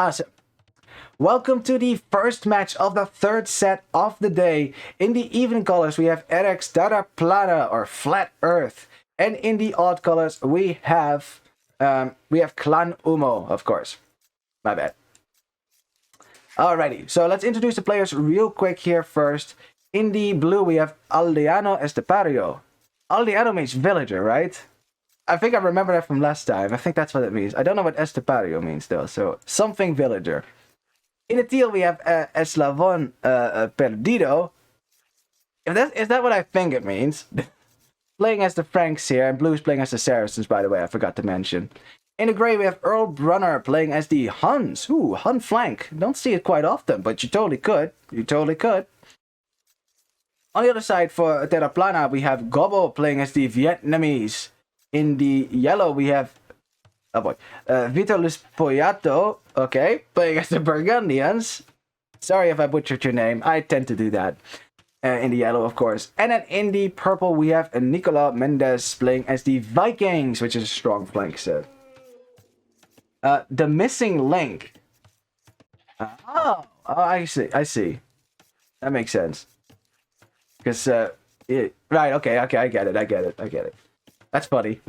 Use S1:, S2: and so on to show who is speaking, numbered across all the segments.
S1: Awesome. Welcome to the first match of the third set of the day. In the even colors, we have RX Terra Plana, or Flat Earth. And in the odd colors, we have Clan UMMO, of course. My bad. Alrighty, so let's introduce the players real quick here first. In the blue, we have Aldeano Estepario. Aldeano means villager, right? I think I remember that from last time. I think that's what it means. I don't know what Estepario means, though, so something villager. In the teal, we have Eslavon Perdido. Is that what I think it means? Playing as the Franks here, and blue's playing as the Saracens, by the way, I forgot to mention. In the gray, we have Earl Brunner playing as the Huns. Ooh, Hun flank. Don't see it quite often, but you totally could. You totally could. On the other side, for Terra Plana, we have Gobbo playing as the Vietnamese. In the yellow, we have Vitalis Poyato, okay, playing as the Burgundians. Sorry if I butchered your name. I tend to do that. In the yellow, of course. And then in the purple, we have Nicola Mendes playing as the Vikings, which is a strong flank set. The missing link. Oh, I see. That makes sense. Because, right, okay, I get it. That's funny.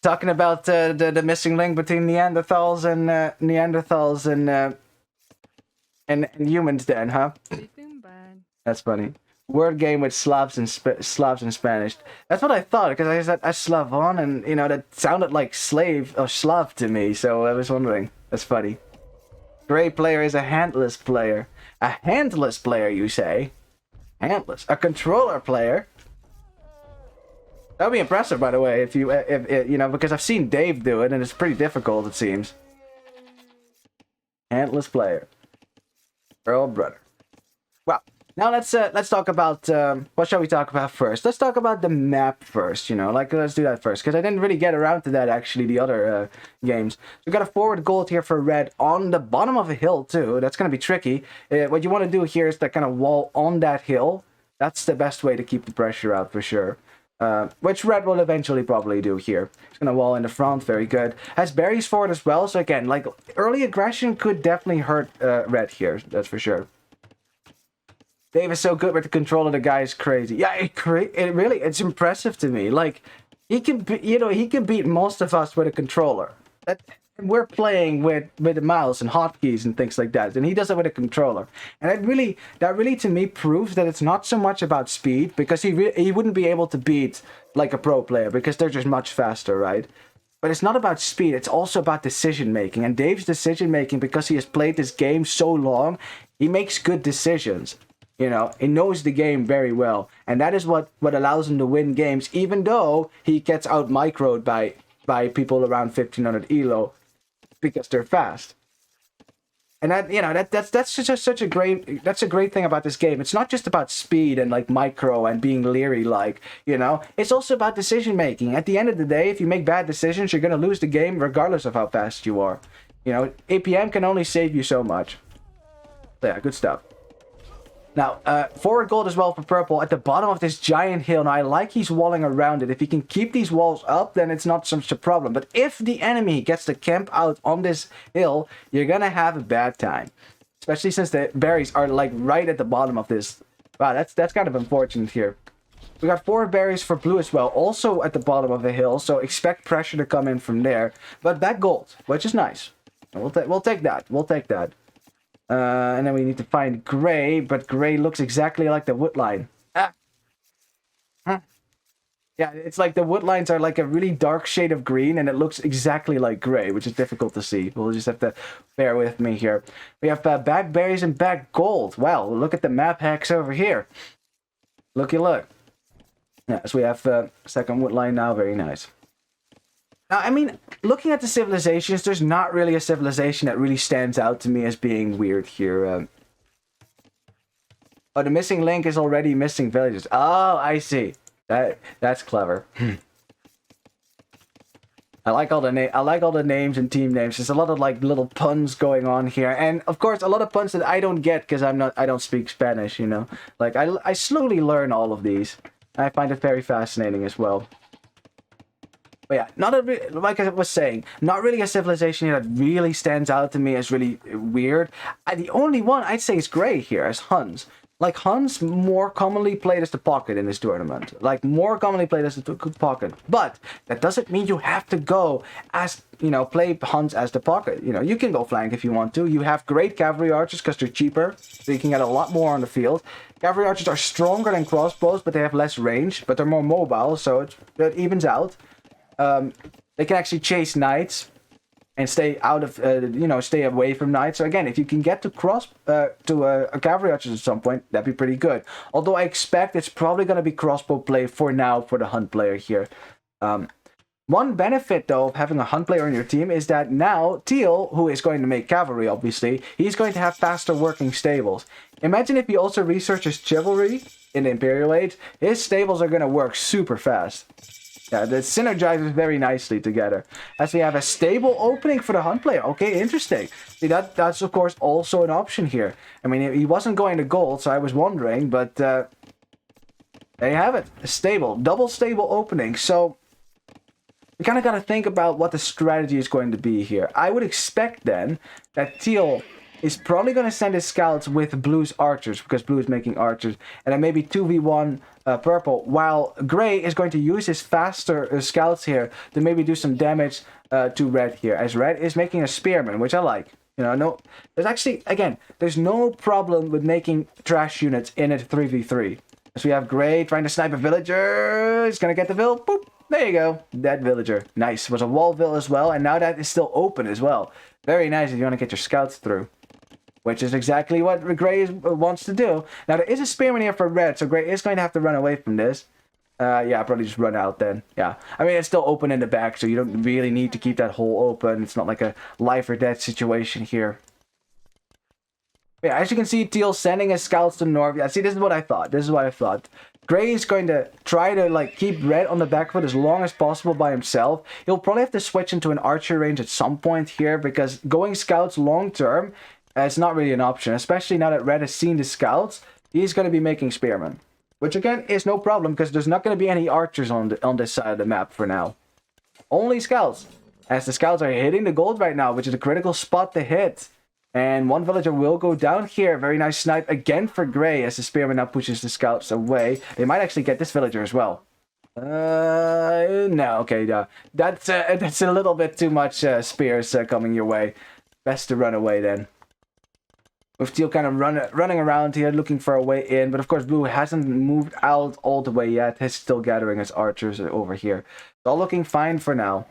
S1: Talking about the missing link between Neanderthals and humans, then, huh? That's funny. Word game with Slavs and Spanish. That's what I thought, because I said Slavon, and that sounded like slave or Slav to me. So I was wondering. That's funny. Gray player is a handless player. A handless player, you say? Handless. A controller player. That would be impressive, by the way, if because I've seen Dave do it, and it's pretty difficult, it seems. Handless player. Earl Brunner. Well, now let's talk about, what shall we talk about first? Let's talk about the map first, let's do that first, because I didn't really get around to that, actually, the other games. We got a forward gold here for red on the bottom of a hill, too. That's going to be tricky. What you want to do here is to kind of wall on that hill. That's the best way to keep the pressure out, for sure. Which red will eventually probably do here. It's gonna wall in the front, very good. Has berries for it as well, so again, like, early aggression could definitely hurt red here, that's for sure. Dave is so good with the controller, the guy is crazy. Yeah, it's impressive to me. Like, he can beat most of us with a controller. We're playing with the mouse and hotkeys and things like that, and he does it with a controller. And that really to me proves that it's not so much about speed, because he wouldn't be able to beat like a pro player, because they're just much faster, right? But it's not about speed, it's also about decision making. And Dave's decision making, because he has played this game so long, he makes good decisions. He knows the game very well, and that is what allows him to win games, even though he gets out microed by people around 1500 elo. Because they're fast, and that's just such a great thing about this game. It's not just about speed and like micro and being leery, it's also about decision making. At the end of the day, if you make bad decisions, you're gonna lose the game regardless of how fast you are. APM can only save you so much. Yeah, good stuff. Now, forward gold as well for purple at the bottom of this giant hill. Now, I like he's walling around it. If he can keep these walls up, then it's not such a problem. But if the enemy gets to camp out on this hill, you're gonna have a bad time. Especially since the berries are, like, right at the bottom of this. Wow, that's kind of unfortunate here. We got 4 berries for blue as well, also at the bottom of the hill, so expect pressure to come in from there. But back gold, which is nice. We'll take that. We'll take that. And then we need to find gray, but gray looks exactly like the wood line. Yeah, it's like the wood lines are like a really dark shade of green, and it looks exactly like gray, which is difficult to see. We'll just have to bear with me here. We have back berries and back gold. Wow, look at the map hacks over here. Looky look. Yeah, so we have second wood line now, very nice. Now, I mean, looking at the civilizations, there's not really a civilization that really stands out to me as being weird here. Oh, the missing link is already missing villages. Oh, I see. That's clever. I like all the names and team names. There's a lot of like little puns going on here, and of course a lot of puns that I don't get because I don't speak Spanish. Like I slowly learn all of these. I find it very fascinating as well. But yeah, not a like I was saying, not really a civilization here that really stands out to me as really weird. The only one I'd say is Grey here as Huns. Like, Huns more commonly played as the pocket in this tournament. Like, more commonly played as the pocket. But that doesn't mean you have to go as, you know, play Huns as the pocket. You know, you can go flank if you want to. You have great cavalry archers because they're cheaper. So you can get a lot more on the field. Cavalry archers are stronger than crossbows, but they have less range. But they're more mobile, so it evens out. They can actually chase knights and stay out of, you know, stay away from knights. So again, if you can get to a cavalry archers at some point, that'd be pretty good. Although I expect it's probably going to be crossbow play for now for the hunt player here. One benefit, though, of having a hunt player on your team is that now Teal, who is going to make cavalry, obviously, he's going to have faster working stables. Imagine if he also researches chivalry in the Imperial Age, his stables are going to work super fast. Yeah, that synergizes very nicely together. As we have a stable opening for the hunt player. Okay, interesting. See, that's of course also an option here. I mean, he wasn't going to gold, so I was wondering, but there you have it. A stable, double stable opening. So we kind of got to think about what the strategy is going to be here. I would expect then that Teal is probably going to send his scouts with Blue's archers, because Blue is making archers, and then maybe 2v1 purple, while Grey is going to use his faster scouts here to maybe do some damage to Red here, as Red is making a spearman, which I like. You know, no, there's actually, again, there's no problem with making trash units in a 3v3. So we have Grey trying to snipe a villager. He's going to get the vill. Boop. There you go. That villager. Nice. It was a wall vill as well, and now that is still open as well. Very nice if you want to get your scouts through. Which is exactly what Grey wants to do. Now, there is a spearman here for Red, so Grey is going to have to run away from this. Yeah, probably just run out then. Yeah. I mean, it's still open in the back, so you don't really need to keep that hole open. It's not like a life or death situation here. Yeah, as you can see, Teal sending his scouts to the north. Yeah, see, this is what I thought. This is what I thought. Grey is going to try to, like, keep Red on the back foot as long as possible by himself. He'll probably have to switch into an archer range at some point here, because going scouts long term, it's not really an option, especially now that Red has seen the scouts. He's going to be making spearmen, which again is no problem because there's not going to be any archers on this side of the map for now. Only scouts, as the scouts are hitting the gold right now, which is a critical spot to hit. And one villager will go down here. Very nice snipe again for Grey as the spearman now pushes the scouts away. They might actually get this villager as well. No, okay, that's a little bit too much spears coming your way. Best to run away then. With Teal kind of running around here looking for a way in, but of course Blue hasn't moved out all the way yet. He's still gathering his archers over here. It's all looking fine for now.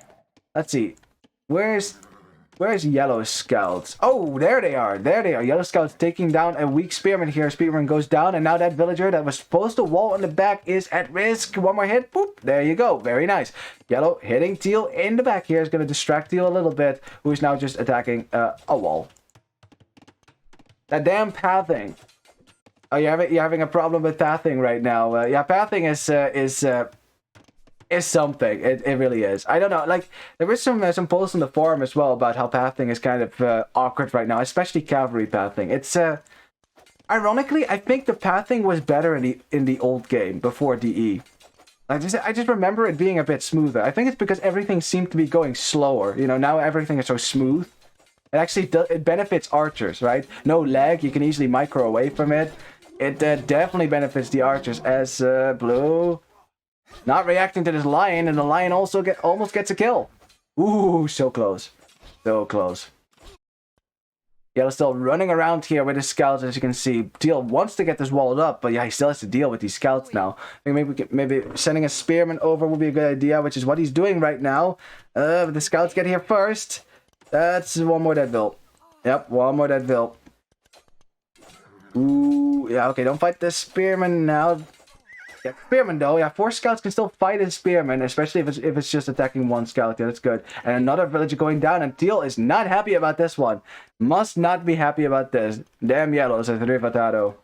S1: Let's see. Where's Yellow's scouts? Oh, there they are. There they are. Yellow scouts taking down a weak spearman here. Spearman goes down, and now that villager that was supposed to wall in the back is at risk. One more hit. Boop. There you go. Very nice. Yellow hitting Teal in the back here is going to distract Teal a little bit, who is now just attacking a wall. That damn pathing. Oh, you're having a problem with pathing right now. Yeah, pathing is something. It really is. I don't know. Like, there was some posts on the forum as well about how pathing is kind of awkward right now, especially cavalry pathing. It's ironically, I think the pathing was better in the old game before DE. I just remember it being a bit smoother. I think it's because everything seemed to be going slower. You know, now everything is so smooth. It actually it benefits archers, right? No lag, you can easily micro away from it. It definitely benefits the archers as Blue not reacting to this lion, and the lion also almost gets a kill. Ooh, so close. So close. Yellow's still running around here with his scouts, as you can see. Teal wants to get this walled up, but yeah, he still has to deal with these scouts now. I think maybe sending a spearman over would be a good idea, which is what he's doing right now. But the scouts get here first. That's one more deadville. Yep, one more deadville. Ooh, yeah, okay, don't fight the spearman now. Yeah, spearman though, yeah, 4 scouts can still fight a spearman, especially if it's just attacking 1 scout. Yeah, that's good. And another villager going down, and Teal is not happy about this one. Must not be happy about this. Damn Yellow, says Rivatado.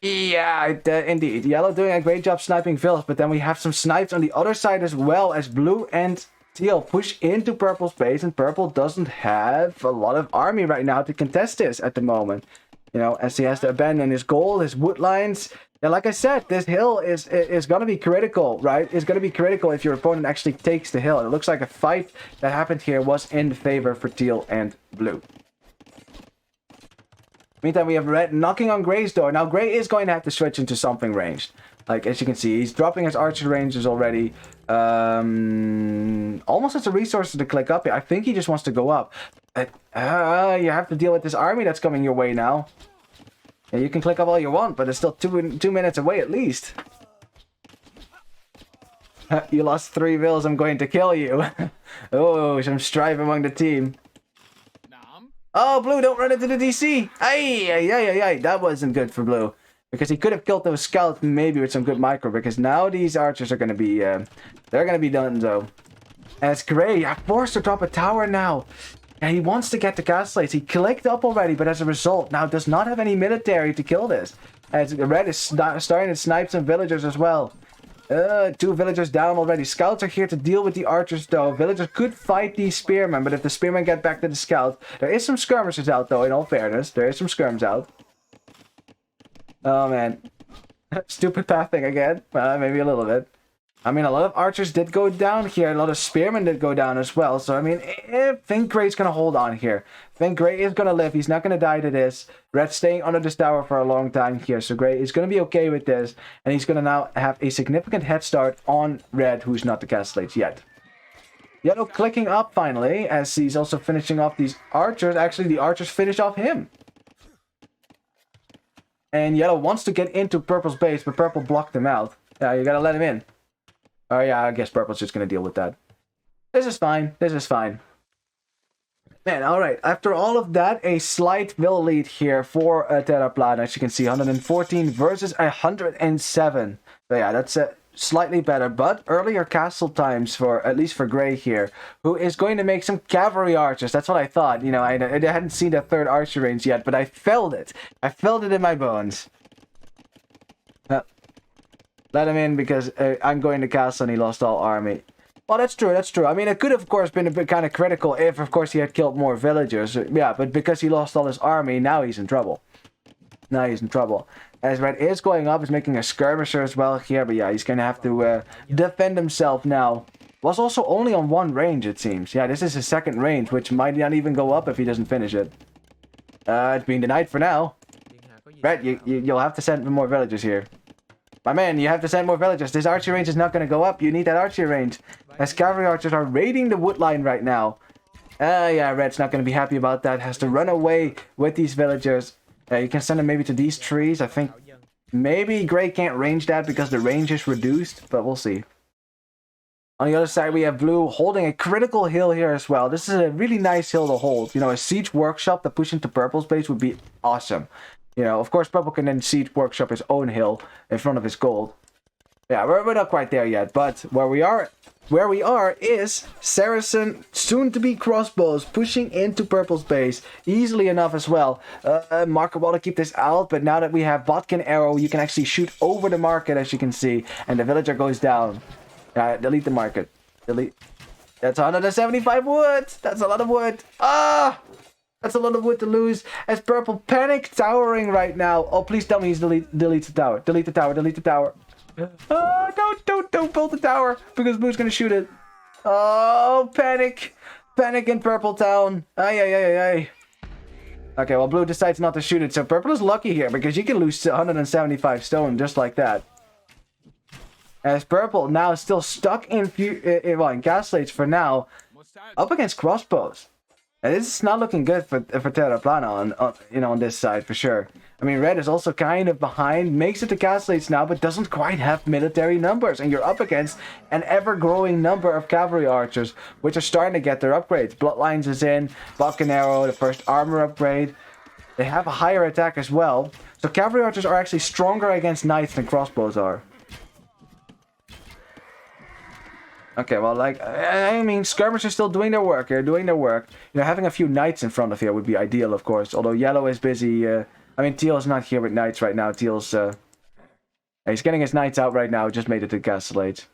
S1: Yeah, indeed. Yellow doing a great job sniping vills, but then we have some snipes on the other side as well, as Blue and Teal push into Purple's base, and Purple doesn't have a lot of army right now to contest this at the moment. You know, as he has to abandon his goal, his wood lines. And like I said, this hill is going to be critical, right? It's going to be critical if your opponent actually takes the hill. And it looks like a fight that happened here was in favor for teal and blue. Meantime, we have red knocking on gray's door. Now, gray is going to have to switch into something ranged. Like, as you can see, he's dropping his archer ranges already. Almost has the resources to click up here. I think he just wants to go up. You have to deal with this army that's coming your way now. Yeah, you can click up all you want, but it's still two minutes away at least. You lost 3 vills, I'm going to kill you. Oh, some strife among the team. Oh, blue, don't run into the DC. Ay, that wasn't good for blue. Because he could have killed those scouts maybe with some good micro. Because now these archers are going to be, they're going to be done though. And it's gray. I'm forced to drop a tower now. And he wants to get the castle. He clicked up already, but as a result, now does not have any military to kill this. As red is starting to snipe some villagers as well. 2 villagers down already. Scouts are here to deal with the archers though. Villagers could fight these spearmen, but if the spearmen get back to the scouts, there is some skirmishers out though, in all fairness. There is some skirms out. Oh man. Stupid pathing again. Maybe a little bit. I mean, a lot of archers did go down here. A lot of spearmen did go down as well. So, I mean, I think Gray's going to hold on here. I think Gray is going to live. He's not going to die to this. Red's staying under this tower for a long time here. So, Gray is going to be okay with this. And he's going to now have a significant head start on Red, who's not the castellates yet. Yellow clicking up finally, as he's also finishing off these archers. Actually, the archers finish off him. And Yellow wants to get into Purple's base, but Purple blocked him out. Yeah, you got to let him in. Oh yeah, I guess Purple's just going to deal with that. This is fine. This is fine. Man, alright. After all of that, a slight will lead here for Terra Plana. As you can see, 114 versus 107. So yeah, that's slightly better. But earlier castle times, for at least for Gray here, who is going to make some cavalry archers. That's what I thought. You know, I hadn't seen the 3rd archer range yet, but I felt it. I felt it in my bones. Let him in because I'm going to castle and he lost all army. Well, that's true, that's true. I mean, it could have, of course, been a bit kind of critical if, of course, he had killed more villagers. Yeah, but because he lost all his army, now he's in trouble. Now he's in trouble. As Red is going up, he's making a skirmisher as well here. But yeah, he's going to have to defend himself now. Was also only on 1 range, it seems. Yeah, this is his 2nd range, which might not even go up if he doesn't finish it. It's being denied for now. Red, you'll have to send more villagers here. My man, you have to send more villagers. This archer range is not going to go up. You need that archer range. As cavalry archers are raiding the wood line right now. Yeah, Red's not going to be happy about that. Has to run away with these villagers. You can send them maybe to these trees. I think maybe Gray can't range that because the range is reduced. But we'll see. On the other side, we have Blue holding a critical hill here as well. This is a really nice hill to hold. You know, a siege workshop to push into Purple's base would be awesome. You know, of course, Purple can then siege workshop his own hill in front of his gold. Yeah, we're not quite there yet, but where we are is Saracen, soon-to-be crossbows, pushing into Purple's base easily enough as well. Market will to keep this out, but now that we have Botkin arrow, you can actually shoot over the market, as you can see, and the villager goes down. Delete the market. Delete. That's 175 wood. That's a lot of wood. Ah! That's a lot of wood to lose. As Purple panic towering right now. Oh, please tell me he's deletes the tower. Delete the tower. Delete the tower. Don't build the tower because Blue's gonna shoot it. Oh, panic. Panic in Purple Town. Ay. Okay, well, Blue decides not to shoot it. So Purple is lucky here because you can lose 175 stone just like that. As Purple now is still stuck in castellates for now. Up against crossbows. And this is not looking good for Terra Plana on this side for sure. I mean, Red is also kind of behind, makes it to castellates now, but doesn't quite have military numbers. And you're up against an ever-growing number of cavalry archers, which are starting to get their upgrades. Bloodlines is in, Buck and Arrow, the first armor upgrade. They have a higher attack as well. So cavalry archers are actually stronger against knights than crossbows are. Okay, well, like, I mean, skirmishers are still doing their work here, doing their work. You know, having a few knights in front of here would be ideal, of course. Although Yellow is busy, I mean, Teal is not here with knights right now. Teal's, he's getting his knights out right now, just made it to castellates.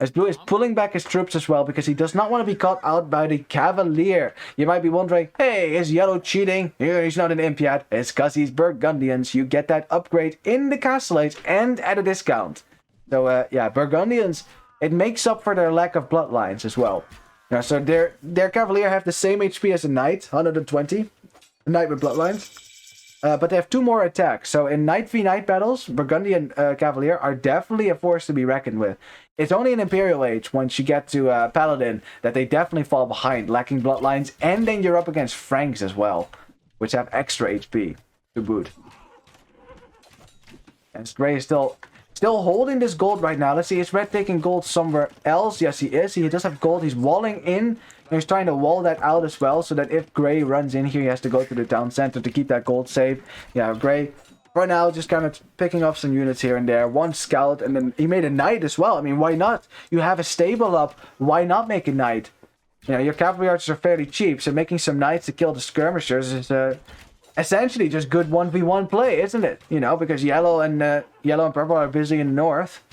S1: as Blue is pulling back his troops as well because he does not want to be caught out by the Cavalier. You might be wondering, hey, is Yellow cheating? He's not an imp yet. It's because he's Burgundians. You get that upgrade in the Castle Age and at a discount. So, yeah, Burgundians, it makes up for their lack of bloodlines as well. Yeah, so their Cavalier have the same HP as a Knight, 120. A Knight with bloodlines. But they have 2 more attacks. So in Knight v Knight battles, Burgundian Cavalier are definitely a force to be reckoned with. It's only in Imperial Age, once you get to Paladin, that they definitely fall behind, lacking bloodlines. And then you're up against Franks as well, which have extra HP to boot. And Stray is still holding this gold right now. Let's see, is Red taking gold somewhere else? Yes, he is. He does have gold. He's walling in. He's trying to wall that out as well, so that if Gray runs in here, he has to go to the town center to keep that gold safe. Yeah, Gray, right now, just kind of picking up some units here and there. 1 scout, and then he made a knight as well. I mean, why not? You have a stable up. Why not make a knight? You know, your cavalry archers are fairly cheap, so making some knights to kill the skirmishers is essentially just good 1v1 play, isn't it? You know, because yellow and purple are busy in the north.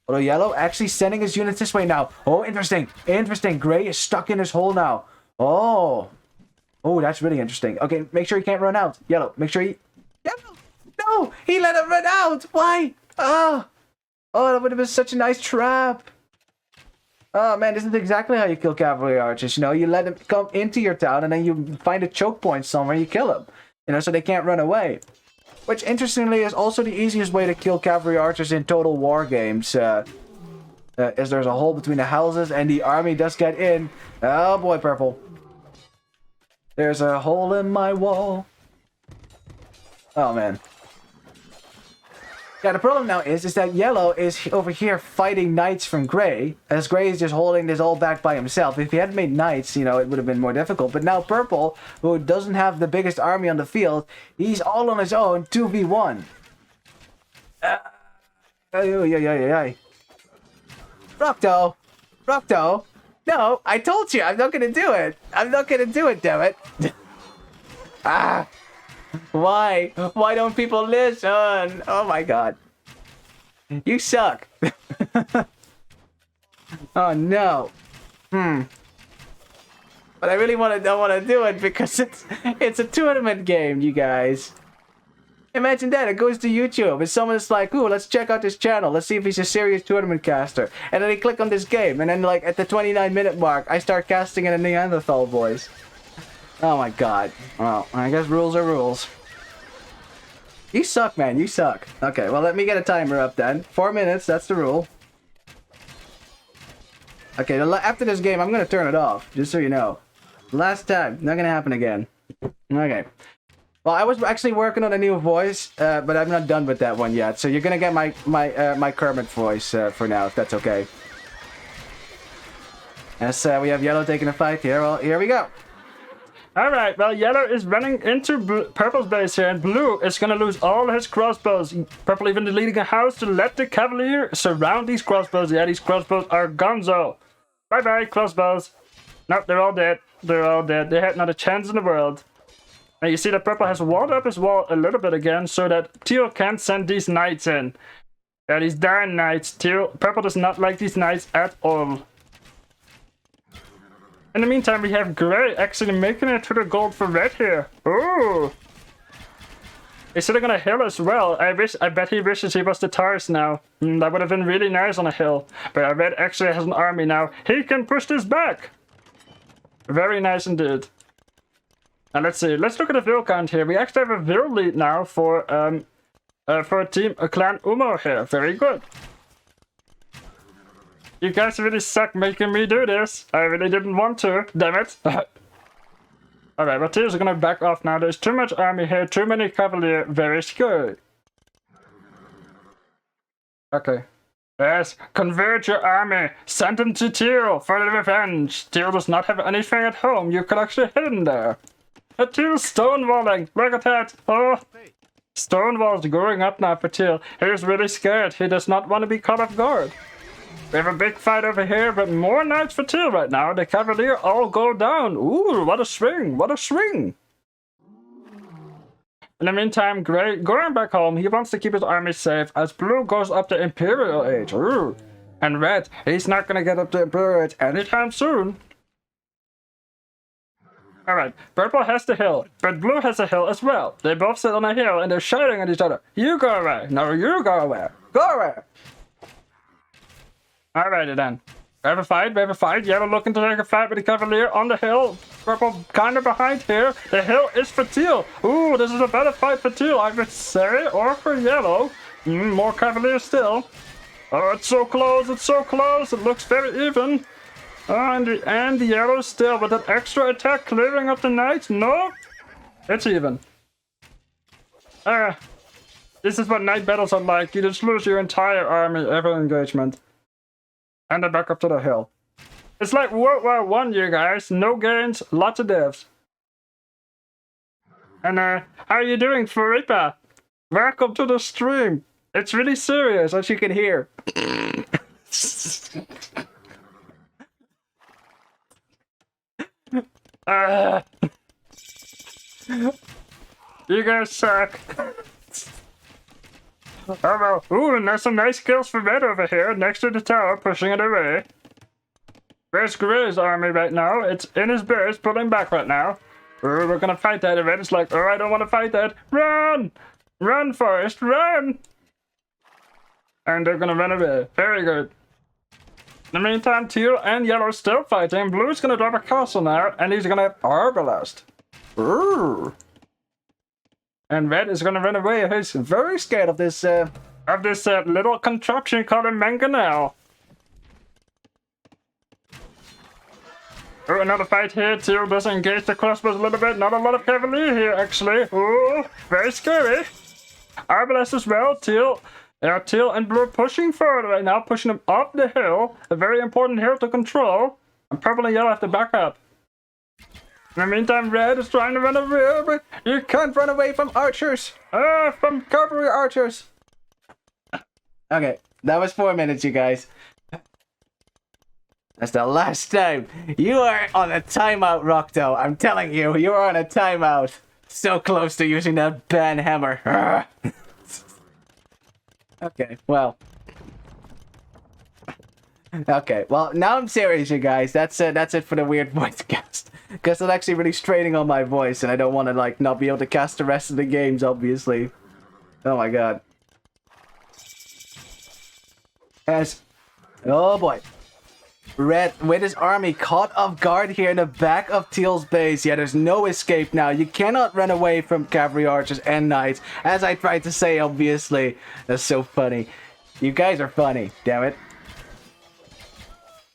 S1: Although Yellow actually sending his units this way now. Oh, interesting. Interesting. Gray is stuck in his hole now. Oh. Oh, that's really interesting. Okay, make sure he can't run out. Yellow, make sure he... Yellow! No! He let him run out! Why? Oh, that would have been such a nice trap. Oh, man, this is exactly how you kill cavalry archers. You know, you let them come into your town and then you find a choke point somewhere, you kill them. You know, so they can't run away. Which, interestingly, is also the easiest way to kill cavalry archers in Total War games. Is there's a hole between the houses and the army does get in. Oh boy, purple. There's a hole in my wall. Oh man. Yeah, the problem now is that Yellow is over here fighting knights from Gray, as Gray is just holding this all back by himself. If he hadn't made knights, you know, it would have been more difficult. But now Purple, who doesn't have the biggest army on the field, he's all on his own, 2v1. Rocto, no, I told you, I'm not gonna do it. I'm not gonna do it, damn it. Why? Why don't people listen? Oh my god. You suck. Oh no. But I really don't want to do it because it's a tournament game, you guys. Imagine that, it goes to YouTube and someone's like, ooh, let's check out this channel. Let's see if he's a serious tournament caster. And then they click on this game and then like at the 29-minute mark, I start casting in a Neanderthal voice. Oh my god. Well, I guess rules are rules. You suck, man. You suck. Okay, well, let me get a timer up then. 4 minutes, that's the rule. Okay, after this game, I'm going to turn it off, just so you know. Last time. Not going to happen again. Okay. Well, I was actually working on a new voice, but I'm not done with that one yet. So you're going to get my Kermit voice for now, if that's okay. As we have Yellow taking a fight here. Well, here we go.
S2: Alright, well, Yellow is running into Purple's base here, and Blue is gonna lose all his crossbows. Purple even deleting a house to let the Cavalier surround these crossbows. Yeah, these crossbows are gonzo. Bye-bye, crossbows. Nope, they're all dead. They're all dead. They had not a chance in the world. And you see that Purple has walled up his wall a little bit again, so that Teal can't send these knights in. Yeah, these darn knights. Purple does not like these knights at all. In the meantime, we have Gray actually making it to the gold for Red here. Ooh! He's sitting on a hill as well. I bet he wishes he was the Tars now. That would have been really nice on a hill. But Red actually has an army now. He can push this back! Very nice indeed. And let's see. Let's look at the Vil count here. We actually have a Vil lead now for Clan UMMO here. Very good. You guys really suck making me do this. I really didn't want to. Damn it. Alright, but Tears are gonna back off now. There's too much army here, too many Cavalier. Very scary. Okay. Yes, convert your army. Send them to Teal for the revenge. Teal does not have anything at home. You can actually hit him there. A Teal stonewalling. Look at that. Oh. Stonewall's going up now for Teal. He's really scared. He does not want to be caught off guard. We have a big fight over here, but more knights for Teal right now. The Cavalier all go down. Ooh, what a swing. What a swing. In the meantime, Gray going back home. He wants to keep his army safe as Blue goes up the Imperial Age. Ooh. And red, he's not gonna get up to bird anytime soon. Alright, purple has the hill, but blue has a hill as well. They both sit on a hill and they're shouting at each other. You go away. No, you go away. Go away. Alrighty then. We have a fight. Yellow looking to take a fight with the Cavalier on the hill. Purple kind of behind here. The hill is for teal. Ooh, this is a better fight for teal, I would say, or for yellow. More Cavalier still. Oh, it's so close. It looks very even. And the yellow still with that extra attack clearing up the knight. No, it's even. This is what knight battles are like. You just lose your entire army every engagement. And then back up to the hill. It's like World War I, you guys. No gains, lots of devs. And how are you doing, Faripa? Welcome to the stream. It's really serious, as you can hear. You guys suck. Oh well. Ooh, and there's some nice kills for red over here, next to the tower, pushing it away. Where's Gray's army right now? It's in his base, pulling back right now. Ooh, we're gonna fight that. And red is like, oh, I don't want to fight that. Run! Run, Forest, run! And they're gonna run away. Very good. In the meantime, teal and yellow are still fighting. Blue's gonna drop a castle now, and he's gonna have Arbalest. Ooh. And red is gonna run away. He's very scared of this little contraption called a mangonel. Oh, another fight here. Teal does engage the crossbows a little bit. Not a lot of cavalier here, actually. Ooh, very scary. Arbalest as well. Teal and blue pushing forward right now, pushing them up the hill. A very important hill to control. And purple and yellow have to back up. In the meantime, red is trying to run away, but
S1: You can't run away from archers.
S2: from
S1: Cavalry archers. Okay, that was 4 minutes, you guys. That's the last time. You are on a timeout, Rocto. I'm telling you, you are on a timeout. So close to using that ban hammer. Okay, well. Okay, well, now I'm serious, you guys. That's it for the weird voice cast. Because it's actually really straining on my voice, and I don't want to, like, not be able to cast the rest of the games, obviously. Oh my god. As... Oh boy. Red, with his army caught off guard here in the back of Teal's base. Yeah, there's no escape now. You cannot run away from cavalry archers and knights. As I tried to say, obviously. That's so funny. You guys are funny, damn it.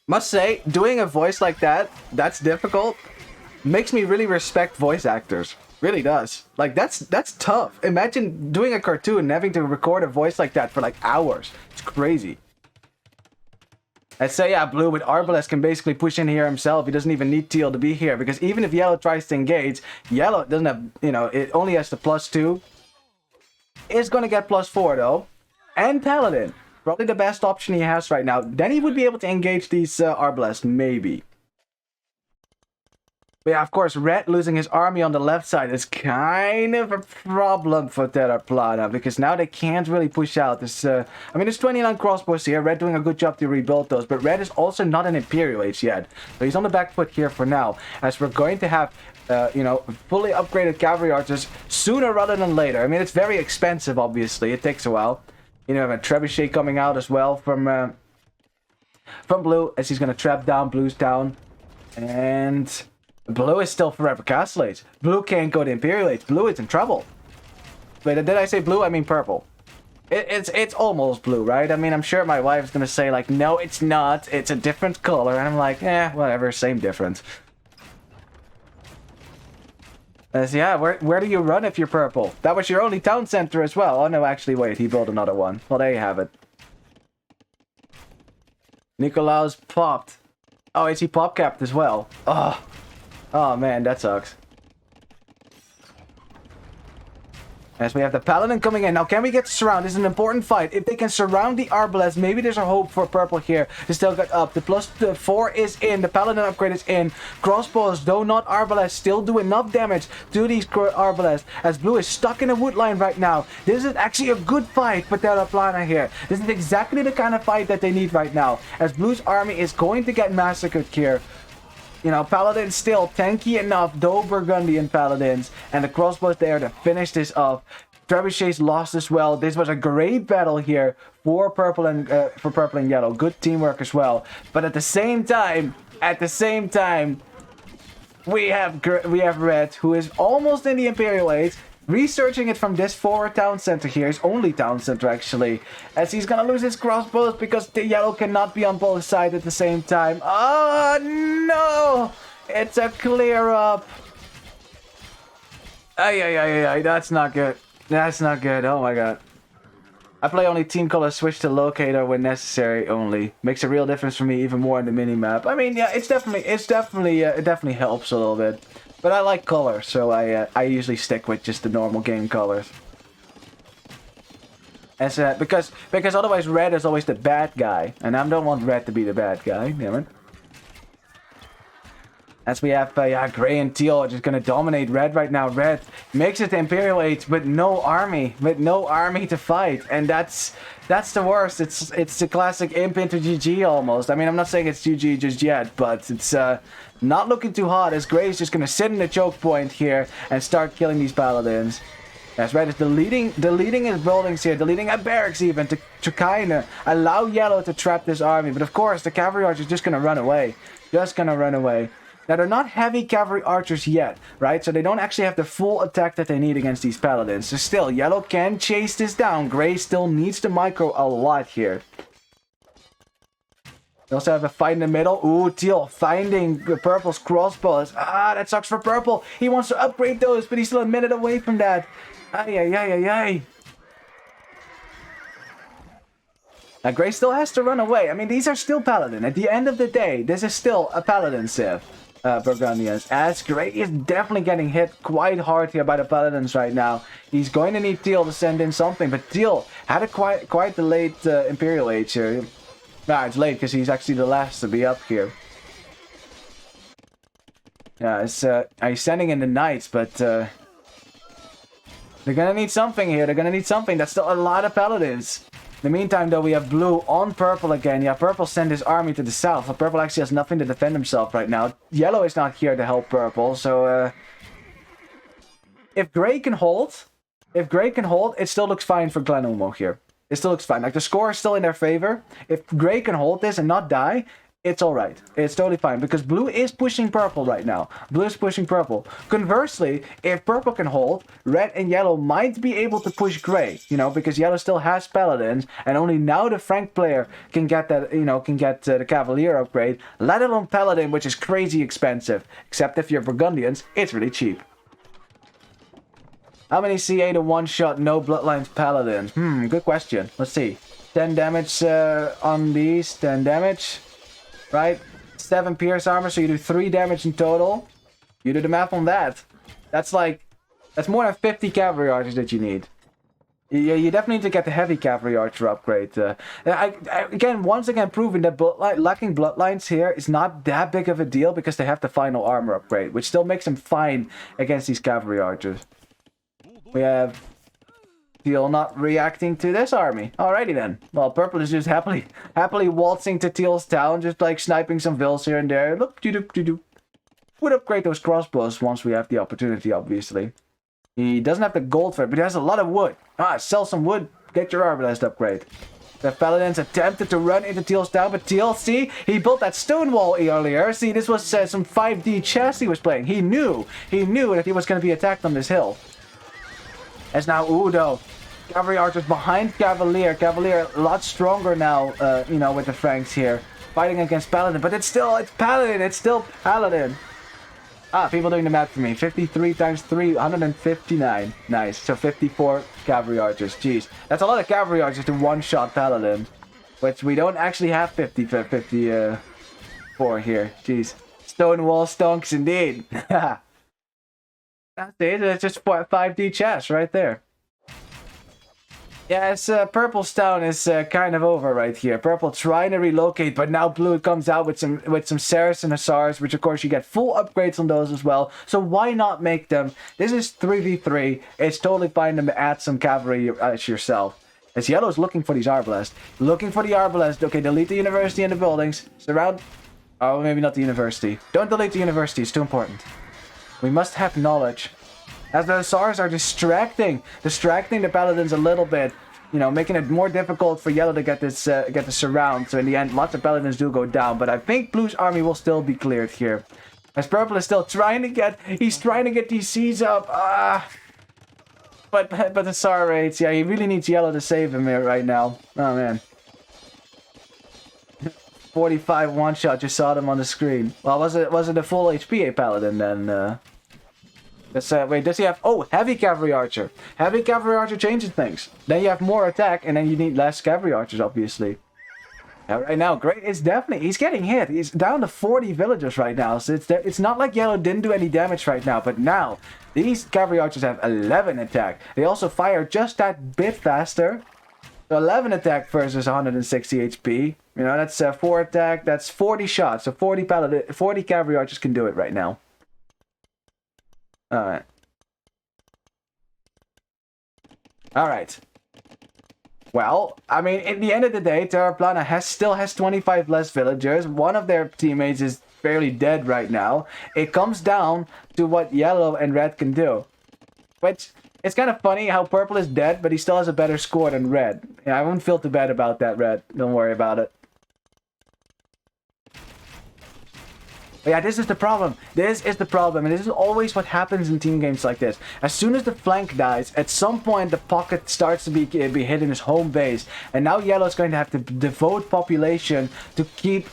S1: Must say, doing a voice like that, that's difficult. Makes me really respect voice actors. Really does. Like, that's tough. Imagine doing a cartoon and having to record a voice like that for like hours. It's crazy. I'd say, yeah, blue with Arbalest can basically push in here himself. He doesn't even need teal to be here. Because even if yellow tries to engage, yellow doesn't have, you know, it only has the +2. It's going to get +4 though. And Paladin. Probably the best option he has right now. Then he would be able to engage these Arbalest, maybe. But yeah, of course, red losing his army on the left side is kind of a problem for Terra Plana, because now they can't really push out this. I mean, there's 29 crossbows here. Red doing a good job to rebuild those, but red is also not an Imperial Age yet, so he's on the back foot here for now. As we're going to have, you know, fully upgraded cavalry archers sooner rather than later. I mean, it's very expensive. Obviously, it takes a while. You know, a trebuchet coming out as well from blue, as he's gonna trap down blue's town, and. Blue is still forever castle age. Blue can't go to Imperial Age. Blue is in trouble. Wait, did I say blue? I mean purple. It's almost blue, right? I mean, I'm sure my wife's gonna say, like, no, it's not. It's a different color. And I'm like, whatever, same difference. Yeah, where do you run if you're purple? That was your only town center as well. Oh, no, actually, wait, he built another one. Well, there you have it. Nicolaus popped. Oh, is he pop-capped as well? Oh, man, that sucks. As we have the Paladin coming in. Now, can we get surround? This is an important fight. If they can surround the Arbalest, maybe there's a hope for purple here to still get up. The +4 is in. The Paladin upgrade is in. Crossbows, though not Arbalest, still do enough damage to these Arbalest. As blue is stuck in a wood line right now. This is actually a good fight for Terra Plana here. This is exactly the kind of fight that they need right now. As blue's army is going to get massacred here. You know, Paladins still tanky enough, though Burgundian Paladins. And the crossbows there to finish this off. Trebuchets lost as well. This was a great battle here for purple and yellow. Good teamwork as well. But at the same time, we have red, who is almost in the Imperial Age. Researching it from this forward town center here, his only town center actually, as he's gonna lose his crossbows because the yellow cannot be on both sides at the same time. Oh no! It's a clear up. Ay, that's not good. That's not good. Oh my god. I play only team color, switch to locator when necessary only. Makes a real difference for me, even more in the mini-map. I mean, yeah, it definitely helps a little bit. But I like color, so I usually stick with just the normal game colors. As because otherwise red is always the bad guy, and I don't want red to be the bad guy. Damn it. As we have gray and teal are just gonna dominate red right now. Red makes it the Imperial Age with no army to fight, and that's the worst. It's the classic imp into GG almost. I mean, I'm not saying it's GG just yet, but it's not looking too hot, as gray is just gonna sit in the choke point here and start killing these paladins. As red is deleting his buildings here, deleting a barracks even to kinda allow yellow to trap this army. But of course, the cavalry archers are just gonna run away. Now, they're not heavy cavalry archers yet, right? So they don't actually have the full attack that they need against these paladins. So still, yellow can chase this down. Gray still needs to micro a lot here. They also have a fight in the middle. Ooh, teal finding purple's crossbows. Ah, that sucks for purple. He wants to upgrade those, but he's still a minute away from that. Ay. Now, Gray still has to run away. I mean, these are still Paladin. At the end of the day, this is still a Paladin civ, Burgundians. As Gray is definitely getting hit quite hard here by the Paladins right now. He's going to need Teal to send in something, but Teal had a quite the late Imperial Age here. Nah, it's late because he's actually the last to be up here. Yeah, he's sending in the Knights, but they're gonna need something here. That's still a lot of Paladins. In the meantime, though, we have blue on purple again. Yeah, purple sent his army to the south. So purple actually has nothing to defend himself right now. Yellow is not here to help purple. So, if gray can hold, it still looks fine for UMMO here. It still looks fine. Like, the score is still in their favor. If gray can hold this and not die, it's alright. It's totally fine. Because blue is pushing purple right now. Blue is pushing purple. Conversely, if purple can hold, red and yellow might be able to push gray. You know, because yellow still has paladins. And only now the Frank player can get that, you know, the Cavalier upgrade. Let alone paladin, which is crazy expensive. Except if you're Burgundians, it's really cheap. How many CA to one-shot no bloodlines paladins? Good question. Let's see. 10 damage on these. 10 damage. Right? 7 pierce armor, so you do 3 damage in total. You do the math on that. That's more than 50 cavalry archers that you need. You definitely need to get the heavy cavalry archer upgrade. Once again proving that lacking bloodlines here is not that big of a deal because they have the final armor upgrade, which still makes them fine against these cavalry archers. We have Teal not reacting to this army. Alrighty then. Well, purple is just happily waltzing to Teal's town, just like sniping some vills here and there. Look, would upgrade those crossbows once we have the opportunity, obviously. He doesn't have the gold for it, but he has a lot of wood. Sell some wood, get your arbalest upgrade. The paladins attempted to run into Teal's town, but Teal, see, he built that stone wall earlier. See, this was some 5D chess he was playing. He knew that he was going to be attacked on this hill. As now Udo, cavalry archers behind Cavalier. Cavalier a lot stronger now, you know, with the Franks here. Fighting against Paladin, but it's still Paladin. People doing the math for me. 53 times 3, 159. Nice, so 54 cavalry archers. Jeez, that's a lot of cavalry archers to one-shot Paladin. Which we don't actually have 54 here. Jeez. Stonewall stonks indeed. That's it. It's just 5D chess right there. Yes, Purple's town is kind of over right here. Purple trying to relocate, but now Blue comes out with some Saracen Hussars, which of course you get full upgrades on those as well. So why not make them? This is 3v3. It's totally fine to add some cavalry yourself. As Yellow's looking for these Arbalest. Looking for the Arbalest. Okay, delete the university and the buildings. Surround... Oh, maybe not the university. Don't delete the university, it's too important. We must have knowledge. As the Hussars are distracting the Paladins a little bit, you know, making it more difficult for Yellow to get this get the surround. So in the end, lots of Paladins do go down, but I think Blue's army will still be cleared here. As Purple is still trying to get, he's trying to get these seeds up. But the Hussar rates, yeah, he really needs Yellow to save him here right now. Oh man. 45 one shot, just saw them on the screen. Well, was it a full HP Paladin then? Wait, does he have... Oh, Heavy Cavalry Archer. Heavy Cavalry Archer changes things. Then you have more attack, and then you need less Cavalry Archers, obviously. Yeah, right now, Grey is definitely... He's getting hit. He's down to 40 villagers right now, so it's not like Yellow didn't do any damage right now, but now, these Cavalry Archers have 11 attack. They also fire just that bit faster. So 11 attack versus 160 HP. You know, that's 4 attack, that's 40 shots. So 40 Cavalry Archers can do it right now. Alright. Alright. Well, I mean, in the end of the day, Terra Plana still has 25 less villagers. One of their teammates is fairly dead right now. It comes down to what Yellow and Red can do. Which, it's kind of funny how Purple is dead, but he still has a better score than Red. Yeah, I wouldn't feel too bad about that, Red. Don't worry about it. But yeah, this is the problem. This is the problem, and this is always what happens in team games like this. As soon as the flank dies, at some point the pocket starts to be hit in his home base, and now Yellow's going to have to devote population to keep,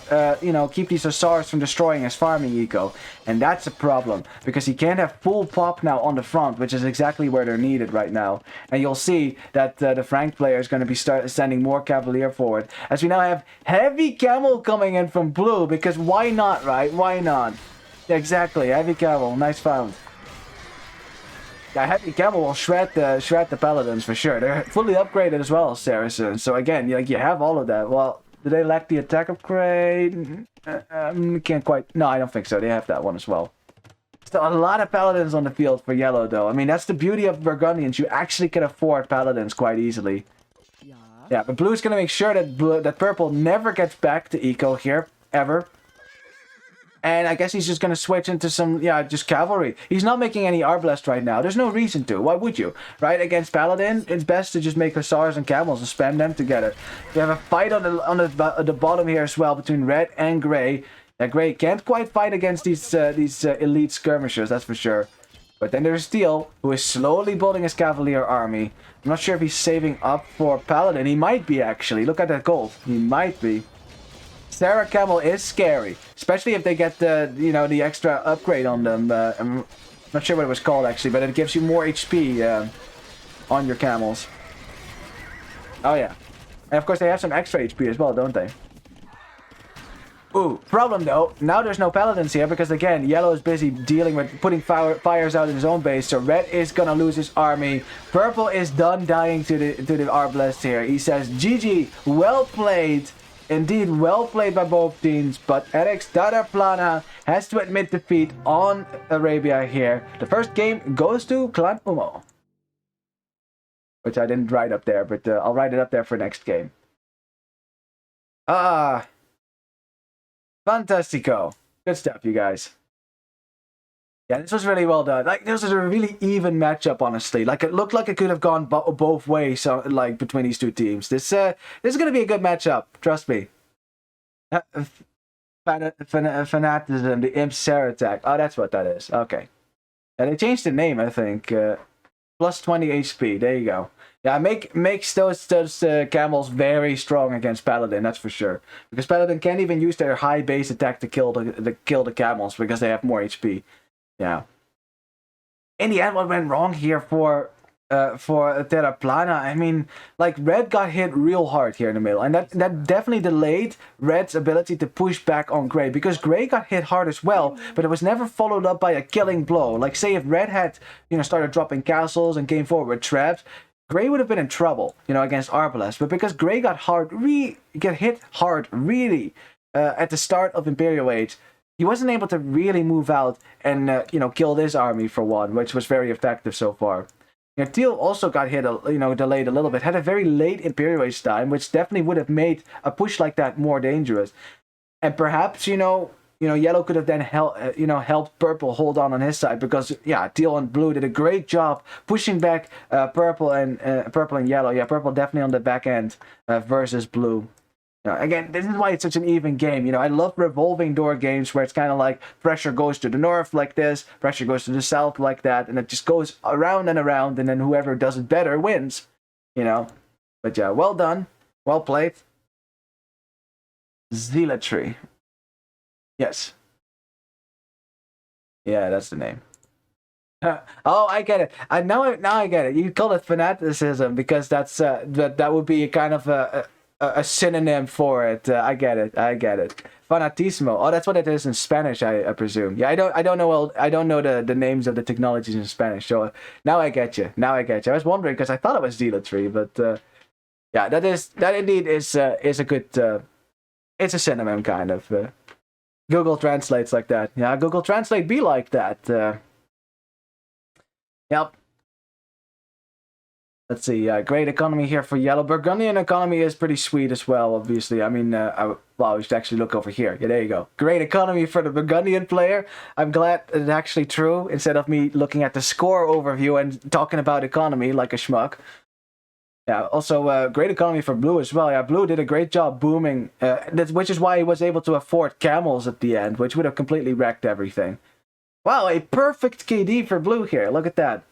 S1: keep these Hussars from destroying his farming eco, and that's a problem because he can't have full pop now on the front, which is exactly where they're needed right now. And you'll see that the Frank player is going to be sending more Cavalier forward, as we now have Heavy Camel coming in from Blue, because why not, right? Why not? Exactly, Heavy Camel, nice found. Yeah, Heavy Camel will shred the Paladins for sure. They're fully upgraded as well, Saracen. So again, you have all of that. Well, do they lack the attack upgrade? Can't quite. No, I don't think so. They have that one as well. Still a lot of Paladins on the field for Yellow, though. I mean, that's the beauty of Burgundians. You actually can afford Paladins quite easily. Yeah, but Blue's gonna make sure that Purple never gets back to eco here ever. And I guess he's just going to switch into some, just cavalry. He's not making any Arbalest right now. There's no reason to. Why would you? Right? Against Paladin, it's best to just make Hussars and Camels and spam them together. We have a fight on the bottom here as well between Red and Grey. Grey can't quite fight against these elite skirmishers, that's for sure. But then there's Steel, who is slowly building his Cavalier army. I'm not sure if he's saving up for Paladin. He might be, actually. Look at that gold. He might be. Terra Camel is scary, especially if they get the extra upgrade on them. I'm not sure what it was called actually, but it gives you more HP on your camels. Oh yeah, and of course they have some extra HP as well, don't they? Ooh, problem though. Now there's no Paladins here because again, Yellow is busy dealing with putting fires out in his own base. So Red is gonna lose his army. Purple is done dying to the Arbalest here. He says, "GG, well played." Indeed, well played by both teams, but Eric's Terra Plana has to admit defeat on Arabia here. The first game goes to Clan UMMO. Which I didn't write up there, but I'll write it up there for next game. Fantastico. Good stuff, you guys. Yeah, this was really well done. Like, this was a really even matchup, honestly. Like, it looked like it could have gone both ways, so, like, between these two teams. This is going to be a good matchup. Trust me. Fanaticism, the Imp Sarah attack. Oh, that's what that is. Okay. And they changed the name, I think. Plus 20 HP. There you go. Yeah, makes those camels very strong against Paladin, that's for sure. Because Paladin can't even use their high base attack to kill the camels because they have more HP. Yeah. In the end, what went wrong here for Terra Plana? I mean, like, Red got hit real hard here in the middle, and that definitely delayed Red's ability to push back on Grey, because Grey got hit hard as well, but it was never followed up by a killing blow. Like, say if Red had, started dropping castles and came forward with traps, Gray would have been in trouble, against Arbalest. But because Gray got hit hard really at the start of Imperial Age, he wasn't able to really move out and kill this army for one, which was very effective so far. Teal also got hit, delayed a little bit. Had a very late Imperial Age time, which definitely would have made a push like that more dangerous. And perhaps, Yellow could have then helped Purple hold on his side because, Teal and Blue did a great job pushing back Purple and Yellow. Yeah, Purple definitely on the back end versus Blue. Again, this is why it's such an even game. I love revolving door games where it's kind of like pressure goes to the north like this, pressure goes to the south like that, and it just goes around, and then whoever does it better wins. But yeah, well done, well played. Zealotry. Yes. Yeah, that's the name. Oh, I get it. Now I get it. You call it fanaticism because that would be kind of a synonym for it. I get it. Fanatismo. Oh, that's what it is in Spanish, I presume. Yeah, I don't know the names of the technologies in Spanish. So now I get you. I was wondering because I thought it was zealotry, but yeah, that indeed is a good. It's a synonym kind of. Google translates like that. Yeah, Google Translate be like that. Yep. Let's see. Great economy here for Yellow. Burgundian economy is pretty sweet as well, obviously. I mean, we should actually look over here. Yeah, there you go. Great economy for the Burgundian player. I'm glad it's actually true instead of me looking at the score overview and talking about economy like a schmuck. Yeah, also great economy for Blue as well. Yeah, Blue did a great job booming, which is why he was able to afford camels at the end, which would have completely wrecked everything. Wow, a perfect KD for Blue here. Look at that.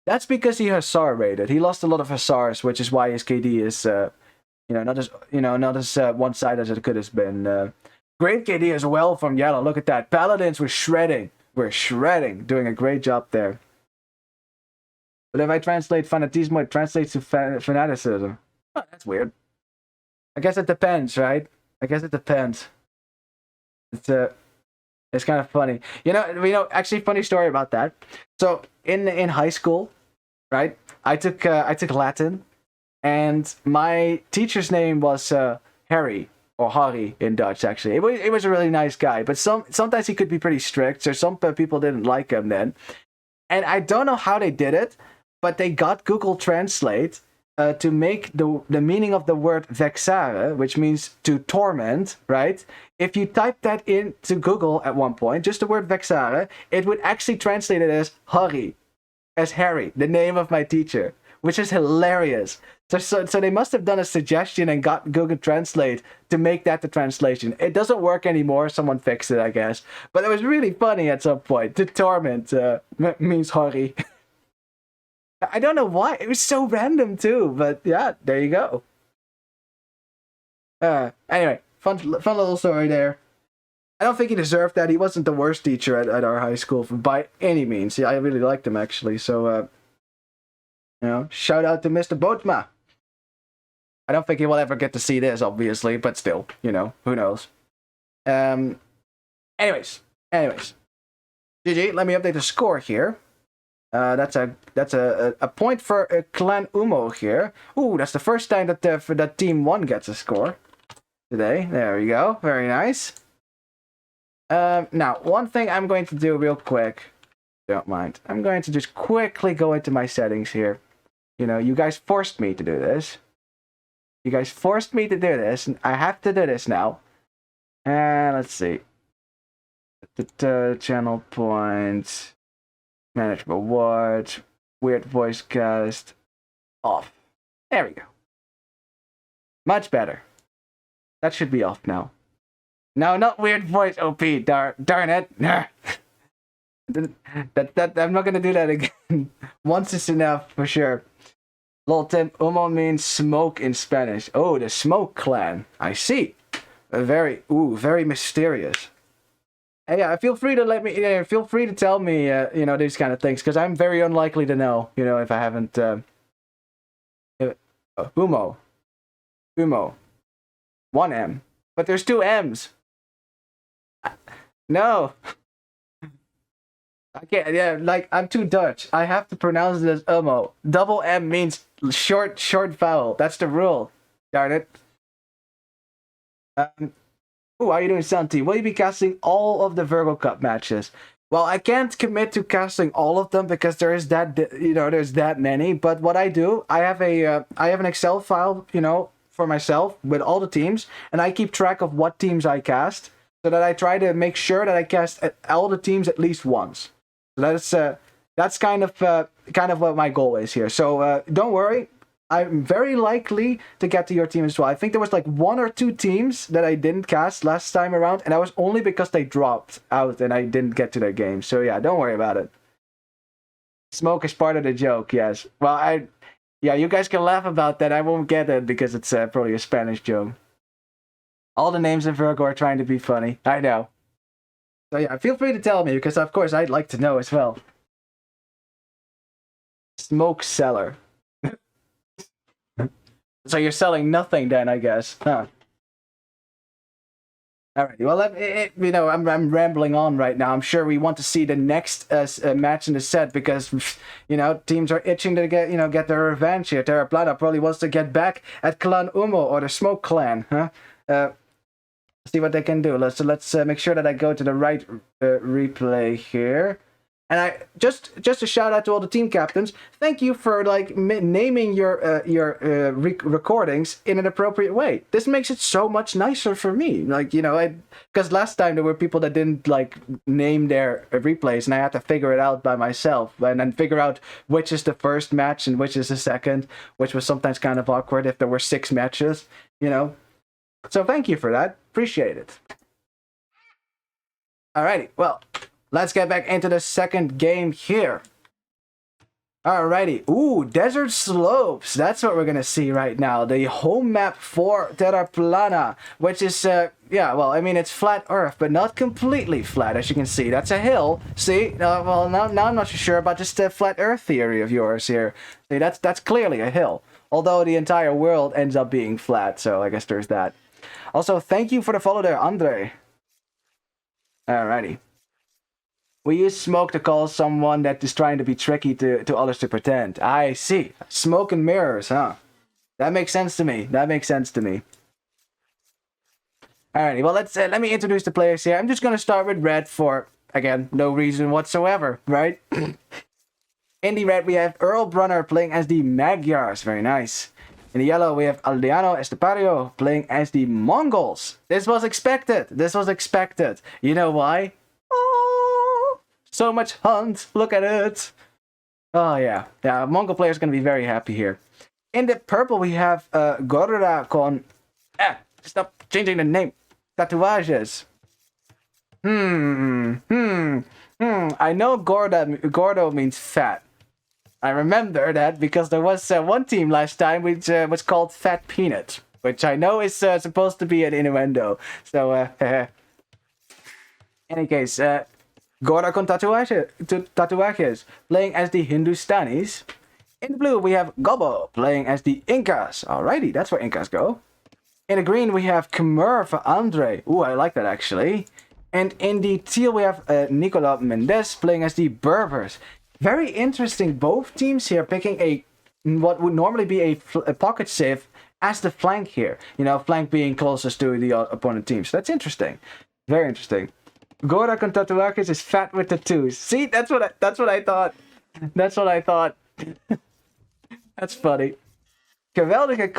S1: That's because he Hussar rated. He lost a lot of Hussars, which is why his KD is, not as one-sided as it could have been. Great KD as well from Yellow. Look at that. Paladins were shredding. Doing a great job there. But if I translate fanatismo, it translates to fanaticism. Oh, that's weird. I guess it depends, right? It's kind of funny. Actually, funny story about that. So in high school, right? I took Latin, and my teacher's name was Harry or Harry in Dutch. Actually, it was a really nice guy, but sometimes he could be pretty strict. So some people didn't like him then, and I don't know how they did it. But they got Google Translate to make the meaning of the word vexare, which means to torment, right? If you type that into Google at one point, just the word vexare, it would actually translate it as Harry, the name of my teacher, which is hilarious. So they must have done a suggestion and got Google Translate to make that the translation. It doesn't work anymore. Someone fixed it, I guess. But it was really funny at some point. To torment means Harry. I don't know why. It was so random too, but yeah, there you go. Anyway, fun little story there. I don't think he deserved that. He wasn't the worst teacher at our high school by any means. Yeah, I really liked him actually. So, shout out to Mr. Bootma. I don't think he will ever get to see this, obviously, but still, who knows. Anyways, GG. Let me update the score here. That's a point for Clan UMMO here. Ooh, that's the first time that Team 1 gets a score today. There we go. Very nice. Now, one thing I'm going to do real quick. Don't mind. I'm going to just quickly go into my settings here. You guys forced me to do this. And I have to do this now. And let's see. The channel points. Manage rewards, weird voice cast, off. There we go. Much better. That should be off now. No, not weird voice OP, darn it. that I'm not gonna do that again. Once is enough, for sure. Lol Tim, UMMO means smoke in Spanish. Oh, the Smoke Clan. I see. Very mysterious. Yeah, feel free to feel free to tell me, these kind of things, because I'm very unlikely to know, if I haven't, UMMO, 1 M, but there's 2 M's. No. I can't, I'm too Dutch. I have to pronounce it as UMMO. Double M means, Short foul. That's the rule. Darn it. Ooh, how are you doing, Santi? Will you be casting all of the Virgo Cup matches? Well, I can't commit to casting all of them because there is that, there's that many. But what I do, I have an Excel file, for myself with all the teams, and I keep track of what teams I cast, so that I try to make sure that I cast all the teams at least once. So that's kind of what my goal is here. So don't worry. I'm very likely to get to your team as well. I think there was like 1 or 2 teams that I didn't cast last time around, and that was only because they dropped out and I didn't get to their game. So yeah, don't worry about it. Smoke is part of the joke, yes. Well, yeah, you guys can laugh about that. I won't get it because it's probably a Spanish joke. All the names in Virgo are trying to be funny. I know. So yeah, feel free to tell me because of course I'd like to know as well. Smoke seller. So you're selling nothing then, I guess, huh? Alright, well, I'm rambling on right now. I'm sure we want to see the next match in the set because, teams are itching to get their revenge here. Terra Plana probably wants to get back at Clan UMMO or the Smoke Clan, huh? See what they can do. Let's make sure that I go to the right replay here. And I just a shout out to all the team captains. Thank you for naming your recordings in an appropriate way. This makes it so much nicer for me. Because last time there were people that didn't name their replays, and I had to figure it out by myself, and then figure out which is the first match and which is the second, which was sometimes kind of awkward if there were 6 matches. So thank you for that. Appreciate it. Alrighty, well. Let's get back into the second game here. Alrighty. Ooh, Desert Slopes. That's what we're going to see right now. The home map for Terra Plana, which is, it's flat Earth, but not completely flat, as you can see. That's a hill. See? Now I'm not so sure about this flat Earth theory of yours here. See, that's clearly a hill. Although the entire world ends up being flat, so I guess there's that. Also, thank you for the follow there, Andre. Alrighty. We use smoke to call someone that is trying to be tricky to others to pretend. I see. Smoke and mirrors, huh? That makes sense to me. Alrighty, well, let me introduce the players here. I'm just going to start with red for, again, no reason whatsoever, right? In the red, we have Earl Brunner playing as the Magyars. Very nice. In the yellow, we have Aldeano Estepario playing as the Mongols. This was expected. You know why? So much hunt. Look at it. Oh, yeah. Yeah, Mongol player's going to be very happy here. In the purple, we have Gorda con... stop changing the name. Tatuajes. I know Gordo means fat. I remember that because there was one team last time which was called Fat Peanut, which I know is supposed to be an innuendo. So, any case, Gorda con tatuajes, playing as the Hindustanis. In the blue, we have Gobbo, playing as the Incas. Alrighty, that's where Incas go. In the green, we have Khmer for Andre. Ooh, I like that, actually. And in the teal, we have Nicolas Mendes, playing as the Berbers. Very interesting, both teams here picking what would normally be a pocket save as the flank here. Flank being closest to the opponent team. So that's interesting. Very interesting. Gorda con tatuajes is fat with tattoos. See, that's what I thought. That's what I thought. That's funny. Geweldige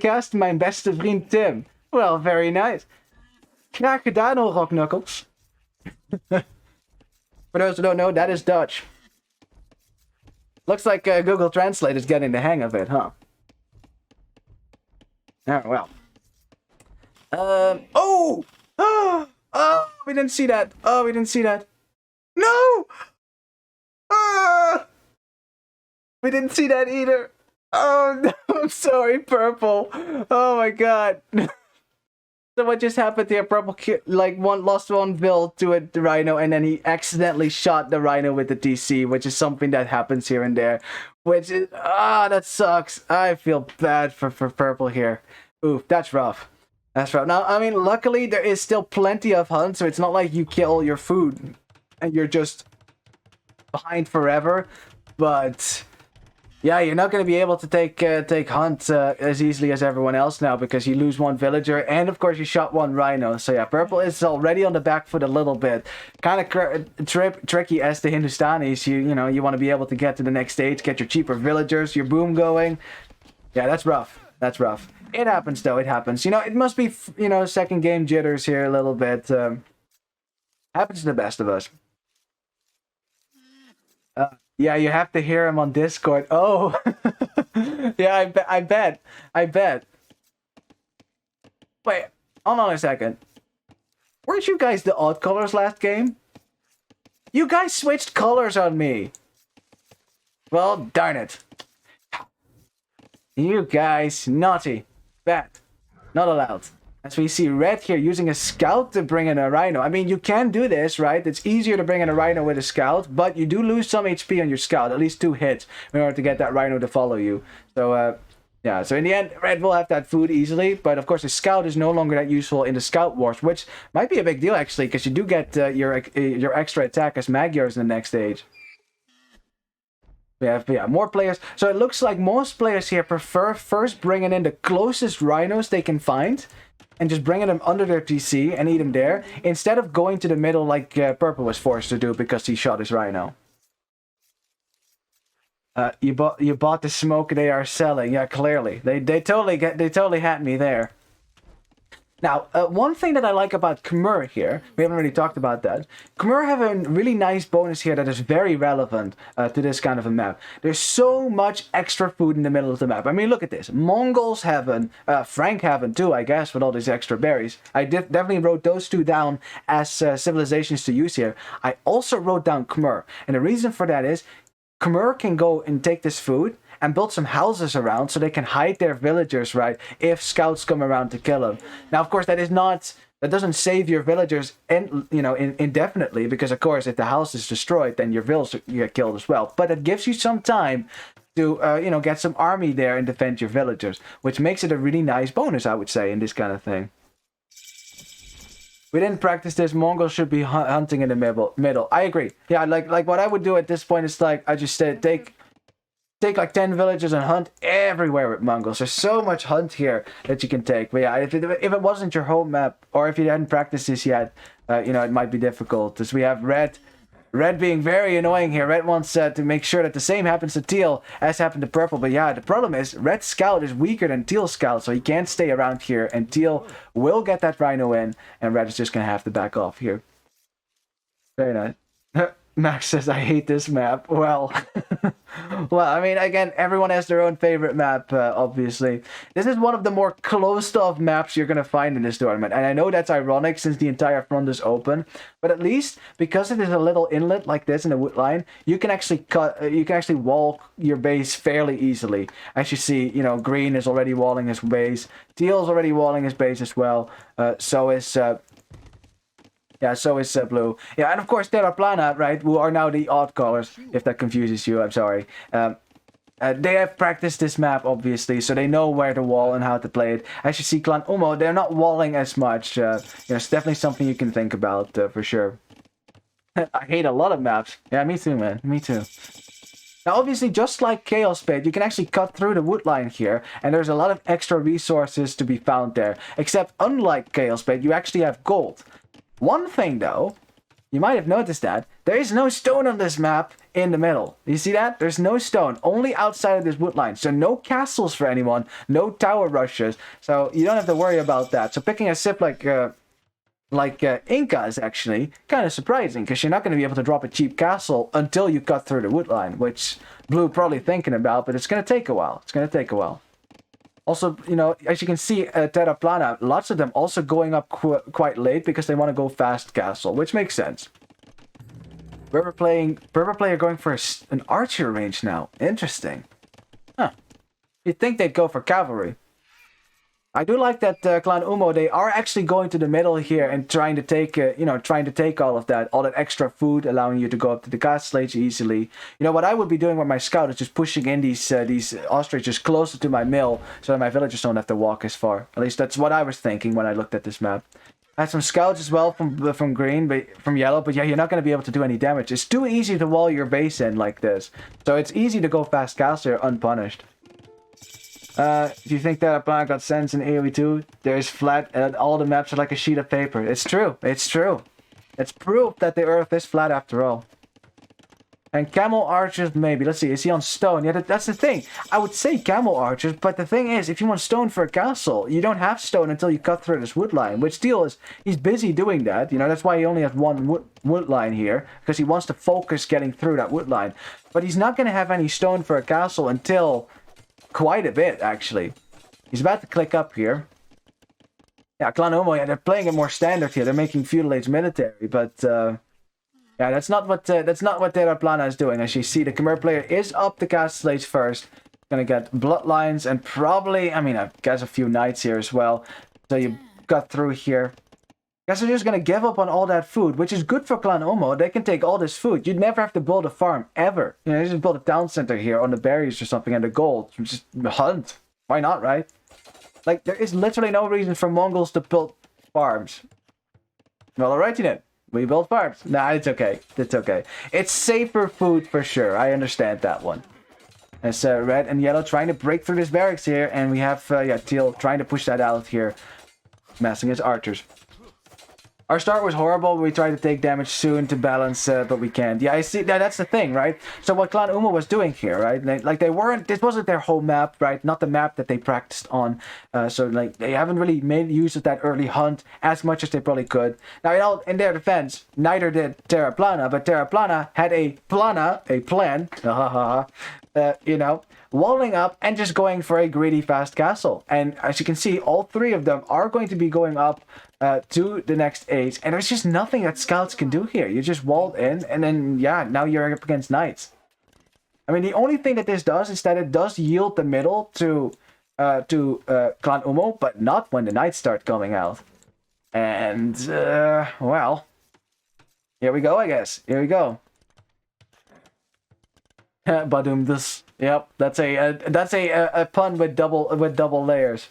S1: cast, mijn beste vriend Tim. Well, very nice. Graag gedaan hoor, Rock Knuckles. For those who don't know, that is Dutch. Looks like Google Translate is getting the hang of it, huh? Oh, well. Oh! Oh, we didn't see that. No! We didn't see that either. Oh, no, I'm sorry, Purple. Oh, my God. So what just happened here? Purple, lost one build to the Rhino, and then he accidentally shot the Rhino with the TC, which is something that happens here and there. Which is, that sucks. I feel bad for Purple here. Oof, that's rough. That's rough. Now, I mean, luckily, there is still plenty of hunts, so it's not like you kill your food and you're just behind forever. But Yeah, you're not going to be able to take hunt as easily as everyone else now because you lose one villager and of course you shot one rhino. So yeah, purple is already on the back foot a little bit. Kind of tricky as the Hindustanis. You want to be able to get to the next stage, get your cheaper villagers, your boom going. Yeah, that's rough. That's rough. It happens though. It happens. It must be second game jitters here a little bit. Happens to the best of us. Yeah, you have to hear him on Discord. Oh, yeah, I bet. Wait, hold on a second. Weren't you guys the odd colors last game? You guys switched colors on me. Well, darn it. You guys, naughty. Bad. Not allowed. As we see red here using a scout to bring in a rhino. I mean, you can do this, right? It's easier to bring in a rhino with a scout, but you do lose some HP on your scout, at least 2 hits, in order to get that rhino to follow you. So, yeah, so in the end, red will have that food easily, but of course the scout is no longer that useful in the scout wars, which might be a big deal actually, because you do get your extra attack as Magyars in the next stage. We have more players. So it looks like most players here prefer first bringing in the closest rhinos they can find, and just bringing them under their TC and eat them there, instead of going to the middle like Purple was forced to do because he shot his rhino. You bought the smoke they are selling. Yeah, clearly. They totally had me there. Now, one thing that I like about Khmer here, we haven't really talked about that. Khmer have a really nice bonus here that is very relevant to this kind of a map. There's so much extra food in the middle of the map. I mean, look at this. Mongols haven't, Frank haven't too, I guess, with all these extra berries. I definitely wrote those two down as civilizations to use here. I also wrote down Khmer, and the reason for that is Khmer can go and take this food and build some houses around so they can hide their villagers, right, if scouts come around to kill them. Now, of course, that doesn't save your villagers indefinitely, because, of course, if the house is destroyed, then your villagers get killed as well. But it gives you some time to, get some army there and defend your villagers, which makes it a really nice bonus, I would say, in this kind of thing. We didn't practice this. Mongols should be hunting in the middle. I agree. Yeah, like what I would do at this point is like, I just take like 10 villages and hunt everywhere with Mongols. There's so much hunt here that you can take. But yeah, if it wasn't your home map, or if you hadn't practiced this yet, it might be difficult. As we have red being very annoying here. Red wants to make sure that the same happens to teal as happened to purple. But yeah, the problem is red scout is weaker than teal scout, so he can't stay around here, and teal will get that rhino in, and red is just gonna have to back off here. Very nice. Max says, I hate this map. Well, well, I mean, again, everyone has their own favorite map, obviously. This is one of the more closed-off maps you're going to find in this tournament. And I know that's ironic since the entire front is open. But at least, because it is a little inlet like this in the wood line, you can actually wall your base fairly easily. As you see, green is already walling his base. Teal is already walling his base as well. So is blue. Yeah, and of course Terra, Plana, right, who are now the odd colors, if that confuses you, I'm sorry. They have practiced this map, obviously, so they know where to wall and how to play it. As you see, Clan UMMO, they're not walling as much. It's definitely something you can think about, for sure. I hate a lot of maps. Yeah, me too, man. Me too. Now, obviously, just like Chaos Pit, you can actually cut through the wood line here, and there's a lot of extra resources to be found there. Except, unlike Chaos Pit, you actually have gold. One thing, though, you might have noticed that there is no stone on this map in the middle. You see that? There's no stone, only outside of this wood line. So no castles for anyone, no tower rushes. So you don't have to worry about that. So picking a sip like Inca is actually kind of surprising, because you're not going to be able to drop a cheap castle until you cut through the wood line, which Blue probably thinking about, but it's going to take a while. It's going to take a while. Also, as you can see, Terra, Plana, lots of them also going up quite late because they want to go fast castle, which makes sense. Purple player going for an archer range now. Interesting. Huh. You'd think they'd go for cavalry. I do like that Clan UMMO, they are actually going to the middle here and trying to take, all of that extra food, allowing you to go up to the castle age easily. What I would be doing with my scout is just pushing in these ostriches closer to my mill so that my villagers don't have to walk as far. At least that's what I was thinking when I looked at this map. Had some scouts as well from green, but from yellow. But yeah, you're not going to be able to do any damage. It's too easy to wall your base in like this. So it's easy to go fast castle unpunished. If you think that Plana got sense in AoE 2, there's flat and all the maps are like a sheet of paper. It's true. It's true. It's proof that the earth is flat after all. And camel archers, maybe. Let's see. Is he on stone? Yeah, that's the thing. I would say camel archers, but the thing is, if you want stone for a castle, you don't have stone until you cut through this wood line. Which Teal is, he's busy doing that. You know, that's why he only has one wood line here, because he wants to focus getting through that wood line. But he's not going to have any stone for a castle until quite a bit, actually. He's about to click up here. Yeah, Clan UMMO, yeah, they're playing it more standard here. They're making feudal age military, but yeah, that's not what Terra Plana is doing. As you see, the Khmer player is up the castle age first. Gonna get bloodlines and probably, I mean, I guess a few knights here as well. So you got through here. Guess they're just gonna give up on all that food, which is good for Clan UMMO. They can take all this food. You'd never have to build a farm ever. You know, you just build a town center here on the berries or something and the gold. You just hunt. Why not, right? Like, there is literally no reason for Mongols to build farms. Well, alright, you know. We build farms. Nah, it's okay. It's okay. It's safer food for sure. I understand that one. It's red and yellow trying to break through this barracks here. And we have, yeah, teal trying to push that out here. Massing his archers. Our start was horrible. We tried to take damage soon to balance, but we can't. Yeah, I see. That's the thing, right? So what Clan UMMO was doing here, right? They weren't. This wasn't their home map, right? Not the map that they practiced on. So like they haven't really made use of that early hunt as much as they probably could. Now, in their defense, neither did Terra Plana, but Terra Plana had a plan. You know, walling up and just going for a greedy fast castle. And as you can see, all three of them are going to be going up to the next age. And there's just nothing that scouts can do here. You just walled in and then, yeah, now you're up against knights. I mean, the only thing that this does is that it does yield the middle to Clan UMMO, but not when the knights start coming out. And, well, here we go, I guess. Here we go. Badum this. Yep, that's a pun with double layers.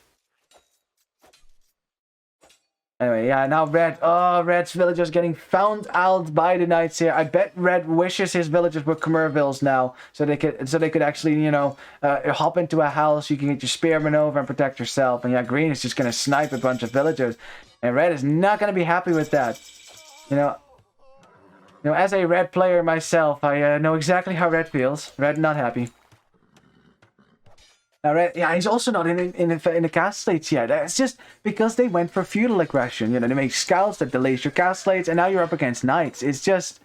S1: Anyway, yeah, now red. Oh, red's villagers getting found out by the knights here. I bet red wishes his villagers were Khmervilles now, so they could actually, you know, hop into a house. You can get your spearman over and protect yourself. And yeah, green is just gonna snipe a bunch of villagers, and red is not gonna be happy with that. You know, as a red player myself, I know exactly how red feels. Red not happy. Now, red, yeah, he's also not in the cast slates yet. It's just because they went for feudal aggression. You know, they make scouts that delays your cast slates, and now you're up against knights. It's just,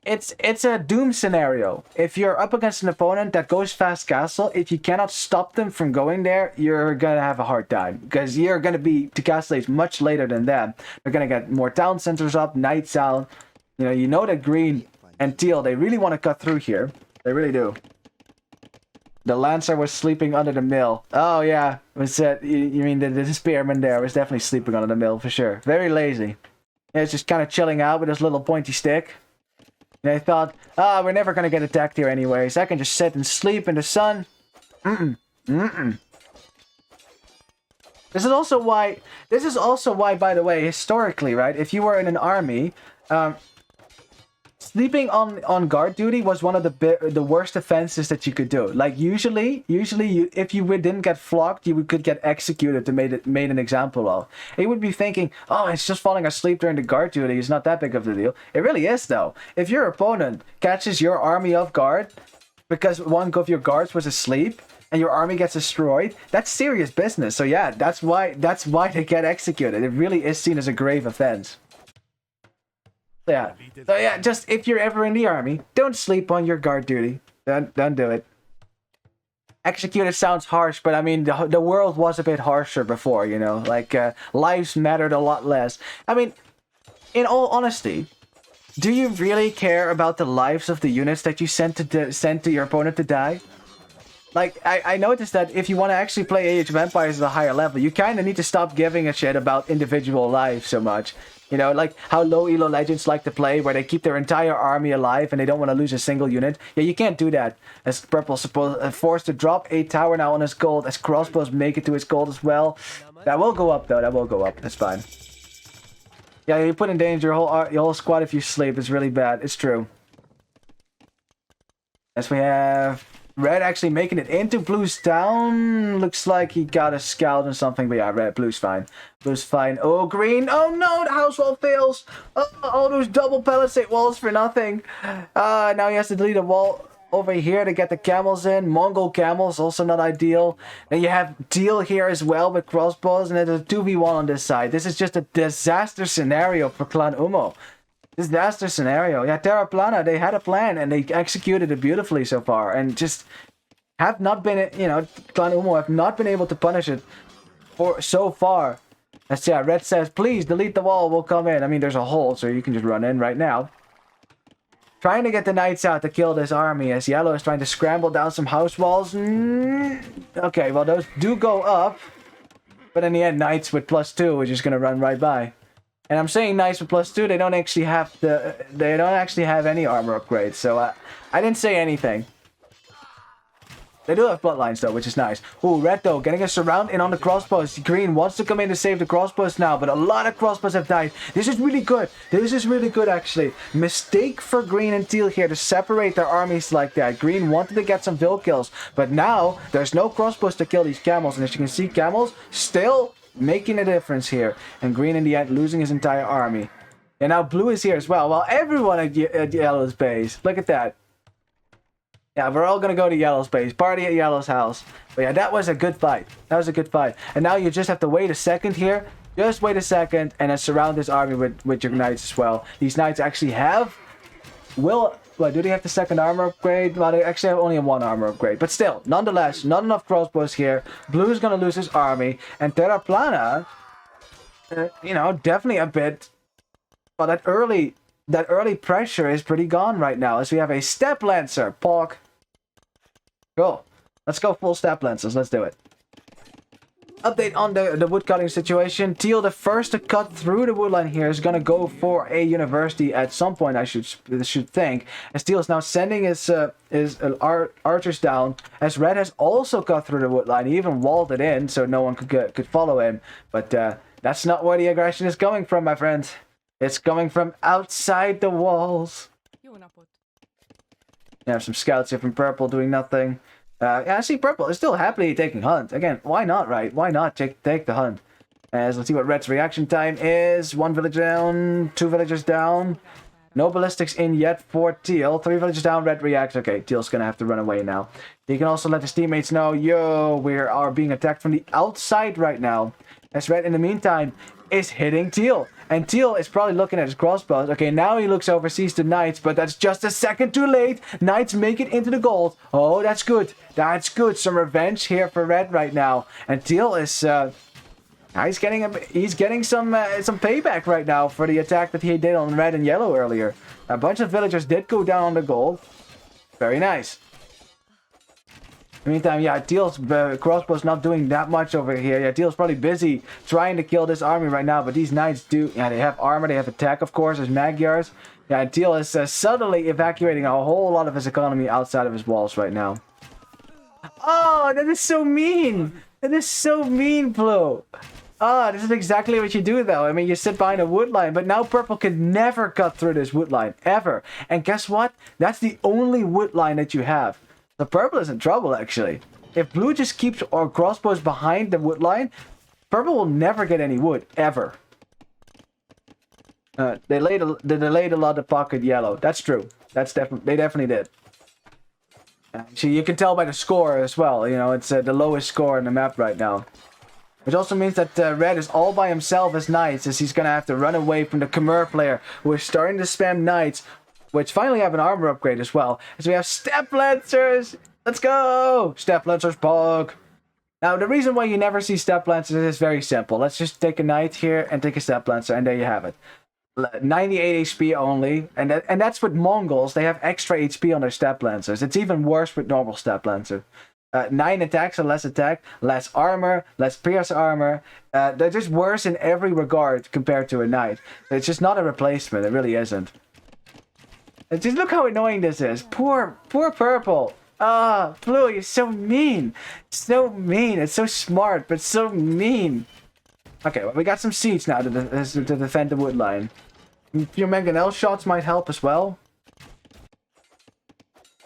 S1: it's a doom scenario. If you're up against an opponent that goes fast castle, if you cannot stop them from going there, you're gonna have a hard time because you're gonna be to cast slates much later than them. They're gonna get more town centers up, knights out. You know that green and teal, they really want to cut through here. They really do. The Lancer was sleeping under the mill. Oh, yeah. Was that, you mean the spearman there was definitely sleeping under the mill for sure. Very lazy. Yeah, it's just kind of chilling out with his little pointy stick. And they thought, we're never going to get attacked here anyways. I can just sit and sleep in the sun. This is also why, by the way, historically, right? If you were in an army, sleeping on guard duty was one of the worst offenses that you could do. Like usually if you didn't get flogged, you could get executed to made an example of. You would be thinking, oh, it's just falling asleep during the guard duty. It's not that big of a deal. It really is though. If your opponent catches your army off guard because one of your guards was asleep and your army gets destroyed, that's serious business. So yeah, that's why they get executed. It really is seen as a grave offense. Yeah. So yeah, just if you're ever in the army, don't sleep on your guard duty. Don't do it. Executed sounds harsh, but I mean the world was a bit harsher before, you know. Like lives mattered a lot less. I mean, in all honesty, do you really care about the lives of the units that you send to your opponent to die? Like, I noticed that if you want to actually play Age of Empires at a higher level, you kind of need to stop giving a shit about individual lives so much. You know, like how low elo legends like to play, where they keep their entire army alive and they don't want to lose a single unit. Yeah, you can't do that. As Purple's forced to drop a tower now on his gold, as crossbows make it to his gold as well. That will go up, though. That will go up. That's fine. Yeah, you put in danger your whole squad if you sleep. It's really bad. It's true. As we have red actually making it into blue's town. Looks like he got a scout or something. But yeah, blue's fine. Blue's fine. Oh, green. Oh no, the house wall fails. Oh, all those double palisade walls for nothing. Now he has to delete a wall over here to get the camels in. Mongol camels, also not ideal. And you have Teal here as well with crossbows. And there's a 2v1 on this side. This is just a disaster scenario for Clan UMMO. Disaster scenario. Yeah, Terra Plana, they had a plan and they executed it beautifully so far. And just have not been, you know, Clan UMMO have not been able to punish it for so far. Let's yeah, red says, please delete the wall, we'll come in. I mean, there's a hole, so you can just run in right now. Trying to get the knights out to kill this army as yellow is trying to scramble down some house walls. Okay, well, those do go up. But in the end, knights with +2 is just going to run right by. And I'm saying knights with +2, they don't actually have any armor upgrades. So I didn't say anything. They do have bloodlines though, which is nice. Ooh, red though, getting a surround in on the crossbows. Green wants to come in to save the crossbows now, but a lot of crossbows have died. This is really good. This is really good actually. Mistake for green and teal here to separate their armies like that. Green wanted to get some kill kills, but now there's no crossbows to kill these camels. And as you can see, camels still making a difference here. And green in the end losing his entire army. And now blue is here as well. Well, everyone at yellow's base. Look at that. Yeah, we're all going to go to Yellow's base. Party at Yellow's house. But yeah, that was a good fight. That was a good fight. And now you just have to wait a second here. Just wait a second and then surround this army with your knights as well. These knights actually have... Well, do they have the second armor upgrade? Well, they actually have only one armor upgrade. But still, nonetheless, not enough crossbows here. Blue's going to lose his army. And Terra Plana, you know, definitely a bit... Well, that early pressure is pretty gone right now. As we have a Step Lancer. Pork. Cool. Let's go full Step Lancers. Let's do it. Update on the woodcutting situation. Teal, the first to cut through the woodline here, is going to go for a university at some point, I should think. As Teal is now sending his archers down. As Red has also cut through the woodline. He even walled it in so no one could follow him. But that's not where the aggression is coming from, my friends. It's coming from outside the walls. You have some scouts here from purple doing nothing. Yeah, I see purple is still happily taking hunt. Again, why not, right? Why not take the hunt? As let's see what red's reaction time is. 1 village down, 2 villagers down. No ballistics in yet for teal. 3 villagers down, red reacts. Okay, teal's gonna have to run away now. He can also let his teammates know, yo, we are being attacked from the outside right now. As red in the meantime is hitting teal. And teal is probably looking at his crossbows. Okay, now he looks over, sees the knights, but that's just a second too late. Knights make it into the gold. Oh, that's good. That's good. Some revenge here for red right now. And teal is he's getting some payback right now for the attack that he did on red and yellow earlier. A bunch of villagers did go down on the gold. Very nice. In the meantime, yeah, Teal's crossbow's not doing that much over here. Yeah, Teal's probably busy trying to kill this army right now, but these knights do... Yeah, they have armor, they have attack, of course, as Magyars. Yeah, and Teal is subtly evacuating a whole lot of his economy outside of his walls right now. Oh, that is so mean! That is so mean, Blue! Ah, this is exactly what you do, though. I mean, you sit behind a wood line, but now purple can never cut through this wood line, ever. And guess what? That's the only wood line that you have. The purple is in trouble, actually. If blue just keeps our crossbows behind the wood line, purple will never get any wood, ever. They delayed a lot of pocket yellow. That's true. They definitely did. So you can tell by the score as well. You know, it's the lowest score in the map right now. Which also means that red is all by himself as knights, as he's going to have to run away from the Khmer player, who is starting to spam knights, which finally have an armor upgrade as well. As we have Step Lancers! Let's go! Step Lancers, pog! Now, the reason why you never see Step Lancers is very simple. Let's just take a knight here and take a Step Lancer, and there you have it. 98 HP only, and that's with Mongols. They have extra HP on their Step Lancers. It's even worse with normal Step Lancer. 9 attacks or less attack, less armor, less pierce armor. They're just worse in every regard compared to a knight. It's just not a replacement. It really isn't. And just look how annoying this is. Poor purple. Ah, blue, you're so mean. So mean. It's so smart, but so mean. Okay, well, we got some seeds now to defend the wood line. A few mangonel shots might help as well.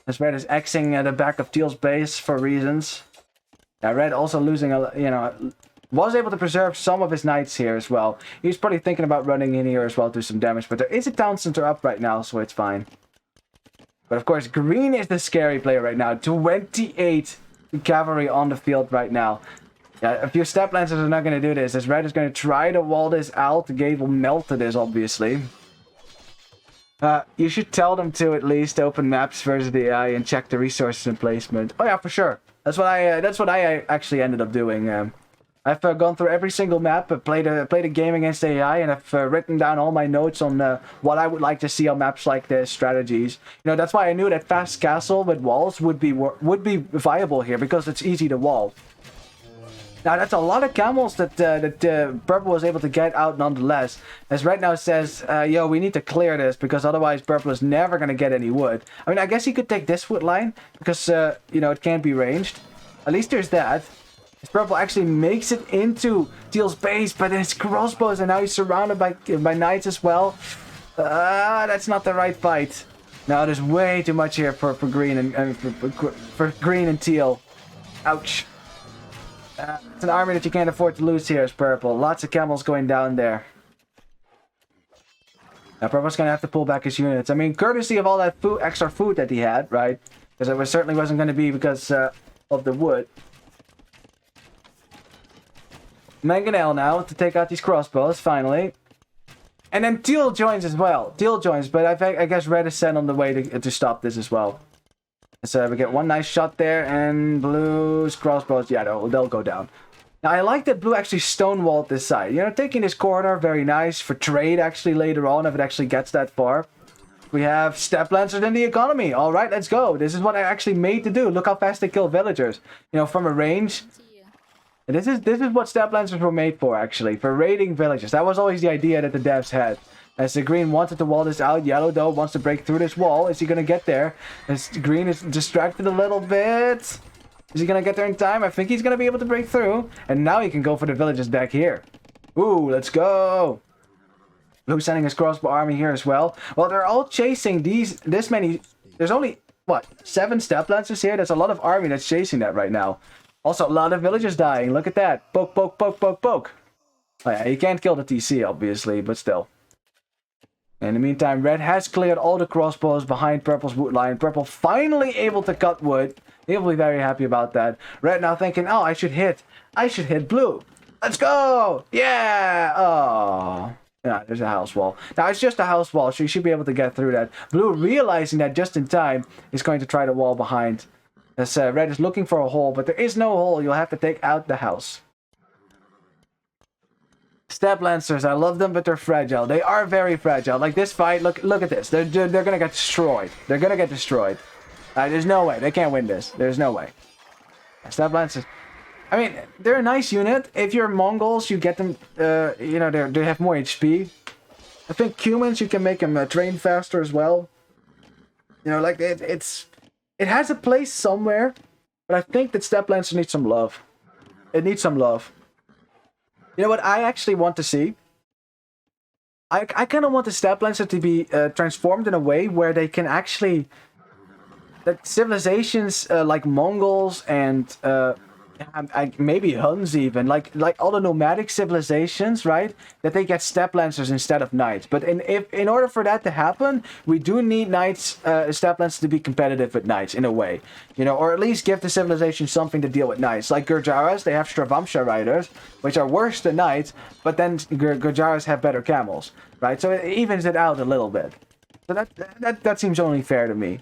S1: As red is Xing at the back of Teal's base for reasons. Now red also losing a, you know, was able to preserve some of his knights here as well. He's probably thinking about running in here as well to do some damage, but there is a town center up right now, so it's fine. But of course, green is the scary player right now. 28 cavalry on the field right now. Yeah, a few step lancers are not going to do this, as red is going to try to wall this out. The gate will melt to this, obviously. You should tell them to at least open maps versus the AI and check the resources and placement. Oh yeah, for sure. That's what I actually ended up doing. I've gone through every single map, played a game against AI, and I've written down all my notes on what I would like to see on maps like this, strategies. You know, that's why I knew that fast castle with walls would be viable here, because it's easy to wall. Now that's a lot of camels that Purple was able to get out nonetheless. As right now says, yo, we need to clear this because otherwise Purple is never going to get any wood. I mean, I guess he could take this wood line because, you know, it can't be ranged. At least there's that. As Purple actually makes it into Teal's base, but his crossbows, and now he's surrounded by knights as well. That's not the right fight. Now there's way too much here for green and for green and Teal. Ouch. It's an army that you can't afford to lose here as Purple. Lots of camels going down there. Now Purple's going to have to pull back his units. I mean, courtesy of all that extra food that he had, right? Because it certainly wasn't going to be because of the wood. Mangonel now to take out these crossbows, finally. And then Teal joins as well. Teal joins, but I guess red is sent on the way to stop this as well. So we get one nice shot there, and blue's crossbows, yeah, they'll go down. Now, I like that blue actually stonewalled this side. You know, taking this corner, very nice. For trade, actually, later on, if it actually gets that far. We have Step Lancers in the economy. All right, let's go. This is what I actually made to do. Look how fast they kill villagers. You know, from a range. And this is what Step Lancers were made for, actually. For raiding villages. That was always the idea that the devs had. As the green wanted to wall this out, yellow though wants to break through this wall. Is he gonna get there? As green is distracted a little bit. Is he gonna get there in time? I think he's gonna be able to break through. And now he can go for the villages back here. Ooh, let's go. Blue's sending his crossbow army here as well. Well, they're all chasing this many. There's only, what, 7 step lancers here? There's a lot of army that's chasing that right now. Also, a lot of villagers dying. Look at that. Poke, poke, poke, poke, poke. Oh yeah, you can't kill the TC, obviously, but still. In the meantime, red has cleared all the crossbows behind Purple's wood line. Purple finally able to cut wood. He'll be very happy about that. Red now thinking, oh, I should hit blue. Let's go! Yeah! Oh. Yeah, there's a house wall. Now, it's just a house wall, so you should be able to get through that. Blue, realizing that just in time, is going to try the wall behind. As red is looking for a hole, but there is no hole. You'll have to take out the house. Step Lancers, I love them, but they're fragile. They are very fragile. Like this fight, look at this. They're gonna get destroyed. They're gonna get destroyed. There's no way. They can't win this. There's no way. Step Lancers. I mean, they're a nice unit. If you're Mongols, you get them, you know, they have more HP. I think humans, you can make them train faster as well. You know, like, it has a place somewhere, but I think that Step Lancer needs some love. It needs some love. You know what I actually want to see? I kind of want the Step Lancer to be transformed in a way where they can actually... That civilizations like Mongols and maybe Huns even, like all the nomadic civilizations, right? That they get Step Lancers instead of knights. But in order for that to happen, we do need knights, Step Lancers to be competitive with knights in a way, you know, or at least give the civilization something to deal with knights. Like Gurjaras, they have Stravamsha riders, which are worse than knights, but then Gurjaras have better camels, right? So it evens it out a little bit. So that seems only fair to me.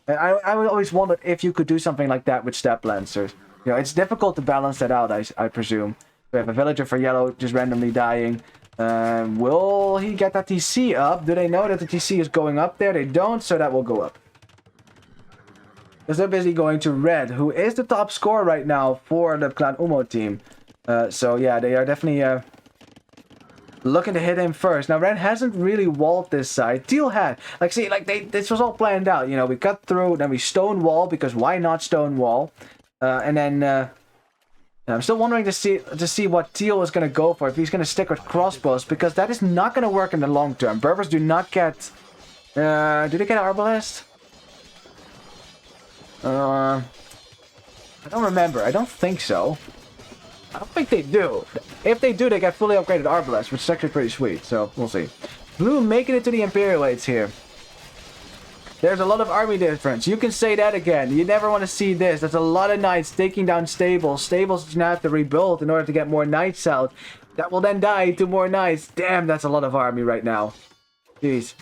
S1: I always wondered if you could do something like that with Step Lancers. You know, it's difficult to balance that out, I presume. We have a villager for yellow just randomly dying. Will he get that TC up? Do they know that the TC is going up there? They don't, so that will go up. Because they're busy going to red, who is the top scorer right now for the Clan UMMO team. So yeah, they are definitely looking to hit him first. Now, red hasn't really walled this side. Teal had. Like, see, like, this was all planned out. You know, we cut through, then we stone wall, because why not stone wall? And then I'm still wondering to see what Teal is going to go for, if he's going to stick with crossbows, because that is not going to work in the long term. Berbers do not get... do they get Arbalest? I don't remember. I don't think so. I don't think they do. If they do, they get fully upgraded Arbalest, which is actually pretty sweet, so we'll see. Blue making it to the Imperial Aids here. There's a lot of army difference. You can say that again. You never want to see this. There's a lot of knights taking down stables. Stables now have to rebuild in order to get more knights out. That will then die to more knights. Damn, that's a lot of army right now. Jeez.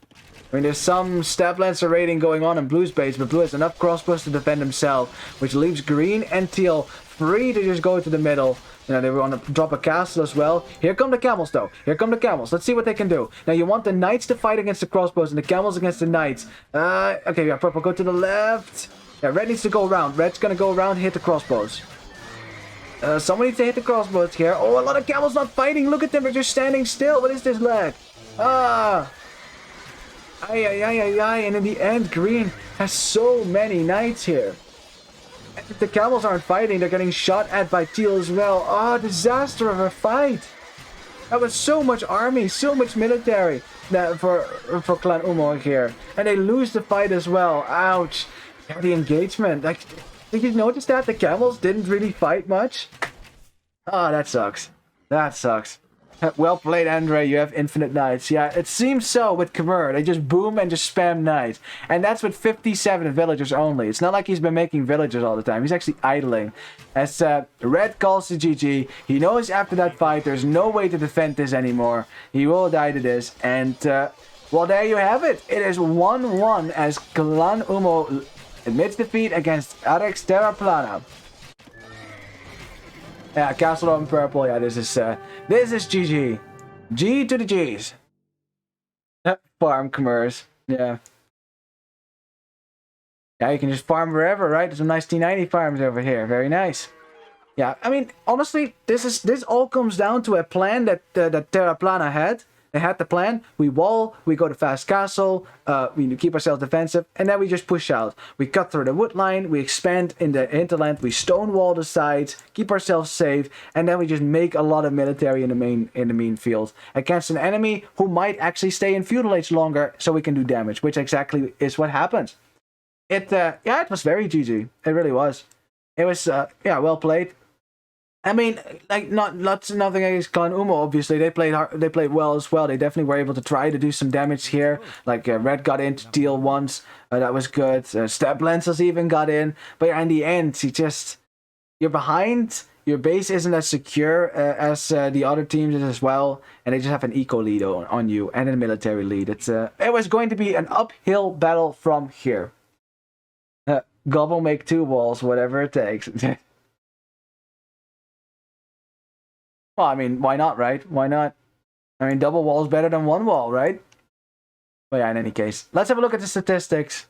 S1: I mean, there's some Stab Lancer raiding going on in Blue's base, but Blue has enough crossbows to defend himself, which leaves Green and Teal free to just go to the middle. You know, they want to drop a castle as well. Here come the camels, though. Here come the camels. Let's see what they can do. Now, you want the knights to fight against the crossbows and the camels against the knights. Okay, yeah, purple, go to the left. Yeah, red needs to go around. Red's going to go around, hit the crossbows. Someone needs to hit the crossbows here. Oh, a lot of camels not fighting. Look at them. They're just standing still. What is this lag? Ah. Ay, ay, ay, ay, ay. And in the end, Green has so many knights here. If the camels aren't fighting, they're getting shot at by Teal as well. Oh, disaster of a fight. That was so much army, so much military for Clan UMMO here. And they lose the fight as well. Ouch. Yeah, the engagement. Like, did you notice that? The camels didn't really fight much? Oh, that sucks. That sucks. Well played, Andre. You have infinite knights. Yeah, it seems so with Khmer. They just boom and just spam knights. And that's with 57 villagers only. It's not like he's been making villagers all the time. He's actually idling. As Red calls to GG, he knows after that fight there's no way to defend this anymore. He will die to this. And, well, there you have it. It is 1-1 as Clan UMMO admits defeat against Arex Terra Plana. Yeah, Castle on purple. Yeah, this is GG. G to the G's. Farm Khmers. Yeah. Yeah, you can just farm wherever, right? There's some nice T90 farms over here. Very nice. Yeah, I mean, honestly, this all comes down to a plan that Terra Plana had. They had the plan. We wall, we go to fast castle, we keep ourselves defensive, and then we just push out. We cut through the wood line, we expand in the hinterland, we stonewall the sides, keep ourselves safe, and then we just make a lot of military in the main field against an enemy who might actually stay in feudal age longer, so we can do damage, which exactly is what happens. Yeah, it was very GG. It really was. It was yeah, well played. I mean, like, nothing against Clan UMMO, obviously. They played well as well. They definitely were able to try to do some damage here. Like, Red got into Teal once. That was good. Stab Lancers even got in. But yeah, in the end, you're behind. Your base isn't as secure as the other teams is as well. And they just have an eco lead on you and a military lead. It was going to be an uphill battle from here. Gobble make 2 walls, whatever it takes. Well, I mean, why not, right? Why not? I mean, double wall is better than 1 wall, right? But yeah, in any case, let's have a look at the statistics.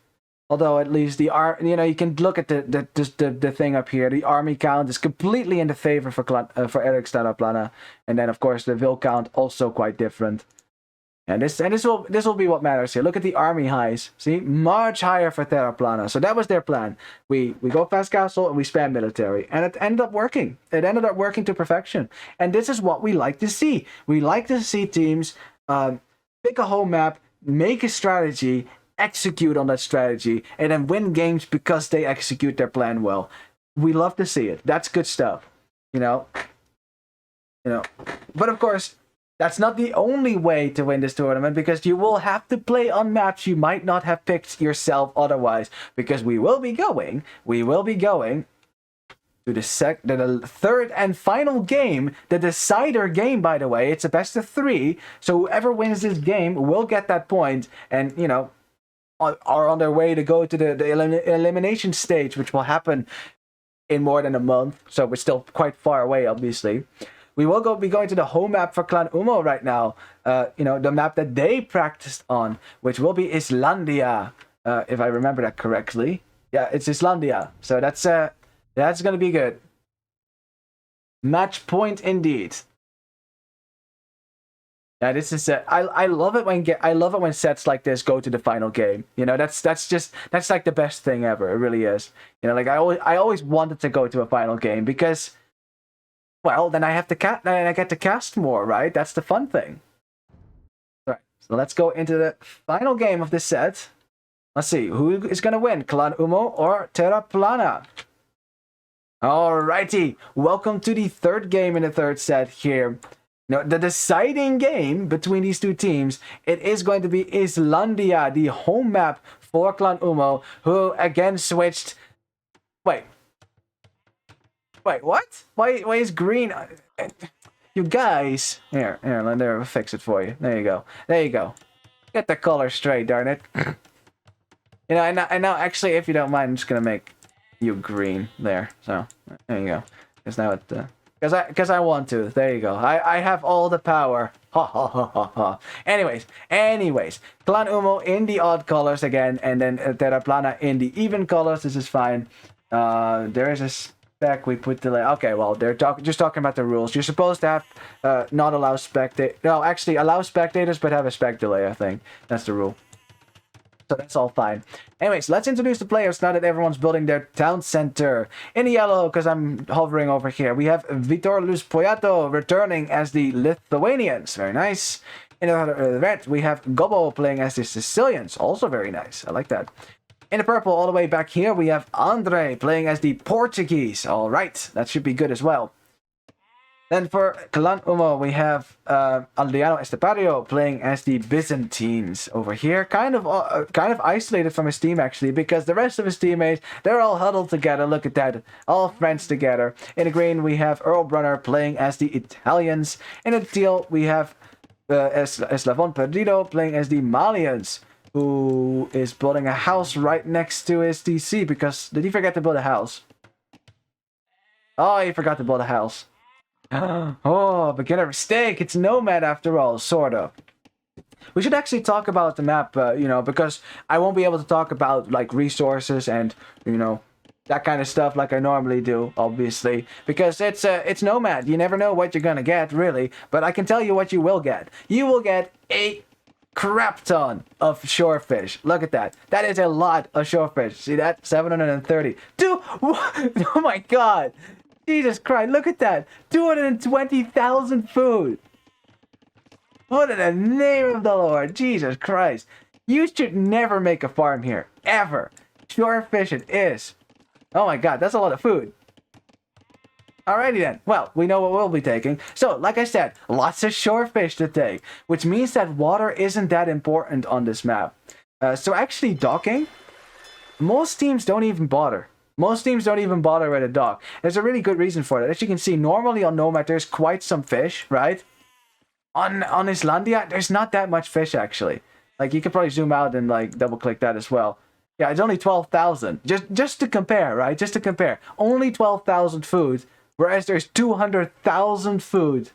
S1: Although at least you can look at the thing up here. The army count is completely in the favor for Arex Terra Plana, and then of course the vil count also quite different. And this will be what matters here. Look at the army highs. See, much higher for Terra Plana. So that was their plan. We go fast castle and we spam military, and it ended up working. It ended up working to perfection. And this is what we like to see. We like to see teams pick a home map, make a strategy, execute on that strategy, and then win games because they execute their plan well. We love to see it. That's good stuff. You know. But of course, that's not the only way to win this tournament, because you will have to play on maps you might not have picked yourself otherwise. Because we will be going to the third and final game, the decider game, by the way. It's a best of 3, so whoever wins this game will get that point, and are on their way to go to the elimination stage, which will happen in more than a month. So we're still quite far away, obviously. We will be going to the home map for Clan UMMO right now. The map that they practiced on, which will be Islandia, if I remember that correctly. Yeah, it's Islandia. So that's gonna be good. Match point indeed. Yeah, this is I love it when sets like this go to the final game. That's like the best thing ever. It really is. Like I always wanted to go to a final game, because well, then I have to then I get to cast more, right? That's the fun thing. All right, so let's go into the final game of this set. Let's see, who is going to win, Clan UMMO or Terra Plana? Alrighty, welcome to the third game in the third set here. Now, the deciding game between these two teams, it is going to be Islandia, the home map for Clan UMMO, who again switched... Wait, what? Why is green... You guys... Here, let me fix it for you. There you go. Get the color straight, darn it. You know, and now, actually, if you don't mind, I'm just gonna make you green there. So there you go. Because now it, because I want to. There you go. I have all the power. Ha ha ha ha ha. Anyways, Clan UMMO in the odd colors again, and then Terra Plana in the even colors. This is fine. There is a spec we put delay. Okay, well they're just talking about the rules. You're supposed to have not allow No, actually allow spectators, but have a spec delay. I think that's the rule. So that's all fine. Anyways, let's introduce the players now that everyone's building their town center. In the yellow, because I'm hovering over here, we have Vitor Luspoyato returning as the Lithuanians. Very nice. In the red, we have Gobbo playing as the Sicilians. Also very nice. I like that. In the purple, all the way back here, we have Andre playing as the Portuguese. All right, that should be good as well. Then for Clan UMMO, we have Aldeano Estepario playing as the Byzantines over here. Kind of isolated from his team, actually, because the rest of his teammates, they're all huddled together. Look at that. All friends together. In the green, we have Earl Brunner playing as the Italians. In the teal, we have Eslavon Perdido playing as the Malians, who is building a house right next to his DC, because... Did he forget to build a house? Oh, he forgot to build a house. Oh, beginner mistake. It's Nomad after all, sort of. We should actually talk about the map, you know, because I won't be able to talk about, like, resources and, you know, that kind of stuff like I normally do, obviously. Because it's Nomad. You never know what you're gonna get, really. But I can tell you what you will get. You will get a crap ton of shorefish. Look at that. That is a lot of shorefish. See that? 730. Dude, oh my god. Jesus Christ, look at that. 220,000 food. What in the name of the Lord? Jesus Christ. You should never make a farm here. Ever. Shorefish it is. Oh my god, that's a lot of food. Alrighty then. Well, we know what we'll be taking. So, like I said, lots of shorefish to take. Which means that water isn't that important on this map. So actually docking, most teams don't even bother. Most teams don't even bother with a dock. There's a really good reason for that. As you can see, normally on Nomad, there's quite some fish, right? On Islandia, there's not that much fish, actually. Like, you could probably zoom out and, like, double-click that as well. Yeah, it's only 12,000. Just to compare, right? Just to compare. Only 12,000 food, whereas there's 200,000 food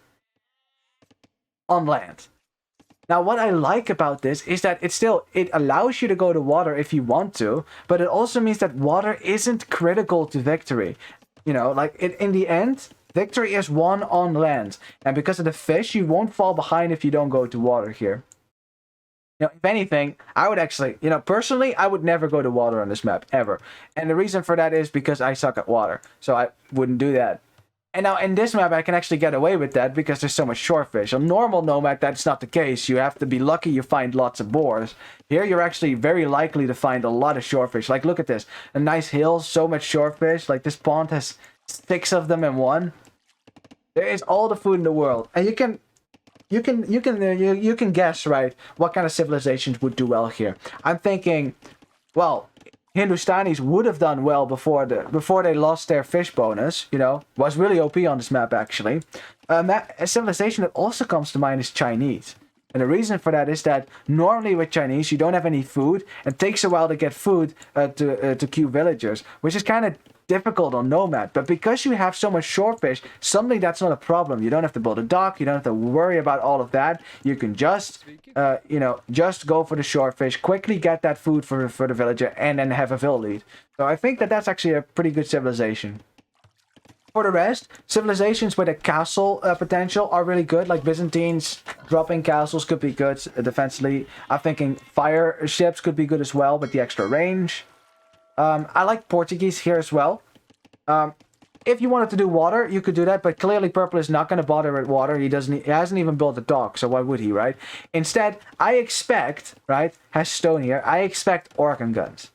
S1: on land. Now, what I like about this is that it allows you to go to water if you want to, but it also means that water isn't critical to victory. You know, like, in the end, victory is won on land. And because of the fish, you won't fall behind if you don't go to water here. You know, if anything, I would actually, you know, personally, I would never go to water on this map, ever. And the reason for that is because I suck at water, so I wouldn't do that. And now in this map, I can actually get away with that because there's so much shorefish. On normal Nomad, that's not the case. You have to be lucky you find lots of boars. Here, you're actually very likely to find a lot of shorefish. Like, look at this. A nice hill, so much shorefish. Like, this pond has 6 of them in one. There is all the food in the world. And you can guess, right, what kind of civilizations would do well here. I'm thinking, well... Hindustanis would have done well before they lost their fish bonus, you know. Was really OP on this map, actually. A civilization that also comes to mind is Chinese. And the reason for that is that normally with Chinese, you don't have any food. It takes a while to get food to queue villagers, which is kind of difficult on Nomad. But because you have so much shorefish, suddenly that's not a problem. You don't have to build a dock. You don't have to worry about all of that. You can just, you know, just go for the shorefish, quickly get that food for the villager, and then have a vill lead. So I think that that's actually a pretty good civilization. For the rest, civilizations with a castle potential are really good. Like Byzantines, dropping castles could be good defensively. I'm thinking fire ships could be good as well with the extra range. I like Portuguese here as well. if you wanted to do water, you could do that, but clearly purple is not going to bother with water. He hasn't even built a dock, so why would he, right? Instead, I expect, right, has stone here, I expect organ guns.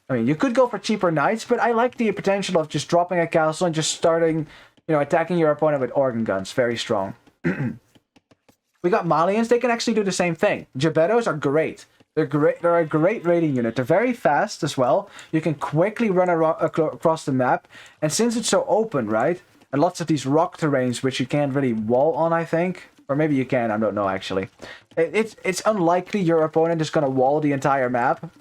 S1: I mean, you could go for cheaper knights, but I like the potential of just dropping a castle and just starting, you know, attacking your opponent with organ guns. Very strong. We got Malians. They can actually do the same thing. Gebettos are great. They're great. They're a great raiding unit. They're very fast as well. You can quickly run across the map. And since it's so open, right? And lots of these rock terrains, which you can't really wall on, I think. Or maybe you can. I don't know, actually. It's unlikely your opponent is going to wall the entire map.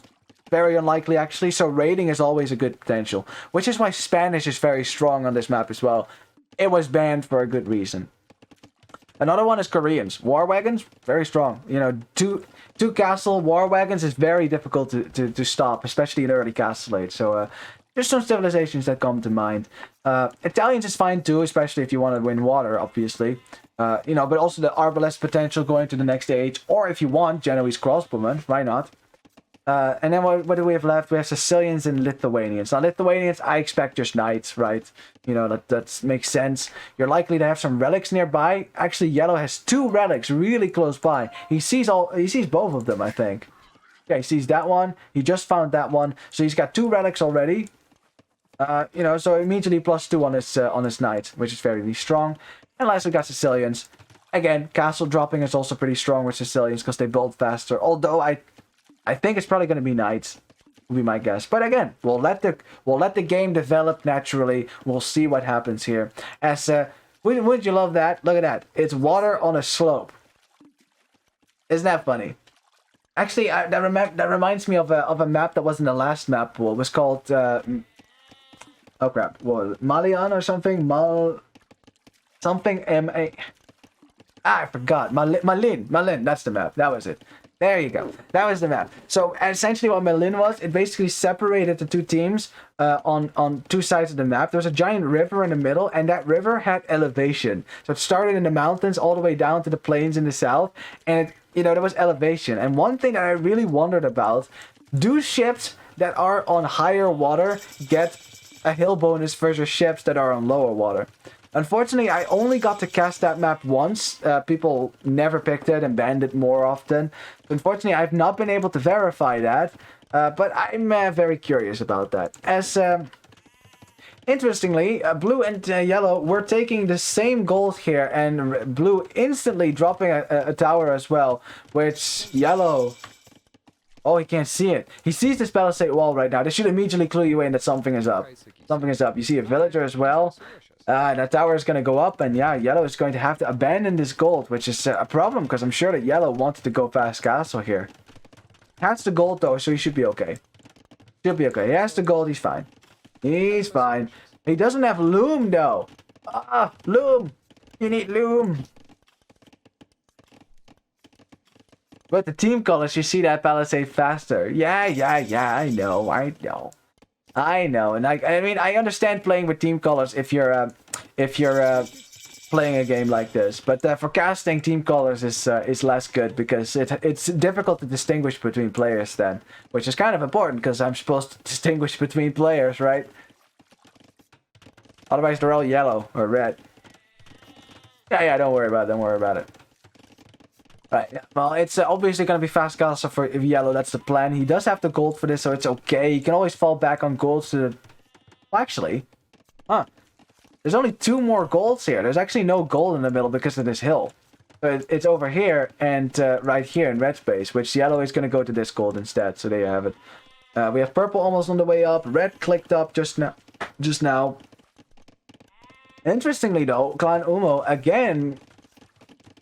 S1: Very unlikely, actually. So raiding is always a good potential. Which is why Spanish is very strong on this map as well. It was banned for a good reason. Another one is Koreans. War wagons, very strong. You know, two castle war wagons is very difficult to stop, especially in early castle age. So there's some civilizations that come to mind. Italians is fine too, especially if you want to win water, obviously. You know, but also the arbalest potential going to the next age. Or if you want, Genoese crossbowmen, why not? And then what do we have left? We have Sicilians and Lithuanians. Now, Lithuanians, I expect just knights, right? You know, that makes sense. You're likely to have some relics nearby. Actually, Yellow has 2 relics really close by. He sees both of them, I think. Yeah, he sees that one. He just found that one. So he's got 2 relics already. You know, so immediately +2 on his knight, which is very strong. And last we got Sicilians. Again, castle dropping is also pretty strong with Sicilians because they build faster. Although I think it's probably going to be knights, would be my guess. But again, we'll let the game develop naturally. We'll see what happens here. As wouldn't you love that? Look at that. It's water on a slope. Isn't that funny? Actually, that reminds me of a map that was in the last map pool. It was called oh crap, what was it? Malian or something? Something M-A. I forgot. Malin. That's the map. That was it. There you go. That was the map. So essentially what Malin was, it basically separated the 2 teams on 2 sides of the map. There was a giant river in the middle, and that river had elevation. So it started in the mountains all the way down to the plains in the south, and you know, there was elevation. And one thing that I really wondered about, do ships that are on higher water get a hill bonus versus ships that are on lower water? Unfortunately, I only got to cast that map once. People never picked it and banned it more often. Unfortunately, I've not been able to verify that. But I'm very curious about that. As interestingly, blue and yellow were taking the same gold here. And blue instantly dropping a tower as well. Which yellow... Oh, he can't see it. He sees this palisade wall right now. This should immediately clue you in that something is up. Something is up. You see a villager as well. That tower is going to go up, and yeah, yellow is going to have to abandon this gold, which is a problem, because I'm sure that yellow wanted to go fast castle here. Has the gold, though, so he should be okay. Should be okay. He has the gold, he's fine. He's fine. He doesn't have loom, though. Loom! You need loom! But the team colors, you see that palisade faster. Yeah, I know. And I mean, I understand playing with team colors if you're playing a game like this, but for casting, team colors is less good because it's difficult to distinguish between players then, which is kind of important because I'm supposed to distinguish between players, right? Otherwise, they're all yellow or red. Yeah, don't worry about it. Right, yeah. Well, it's obviously going to be fast castle for yellow. That's the plan. He does have the gold for this, so it's okay. He can always fall back on golds to the... Well, actually... There's only 2 more golds here. There's actually no gold in the middle because of this hill. So it's over here and right here in red space, which yellow is going to go to this gold instead. So there you have it. We have purple almost on the way up. Red clicked up just now. Interestingly, though, Clan UMMO, again...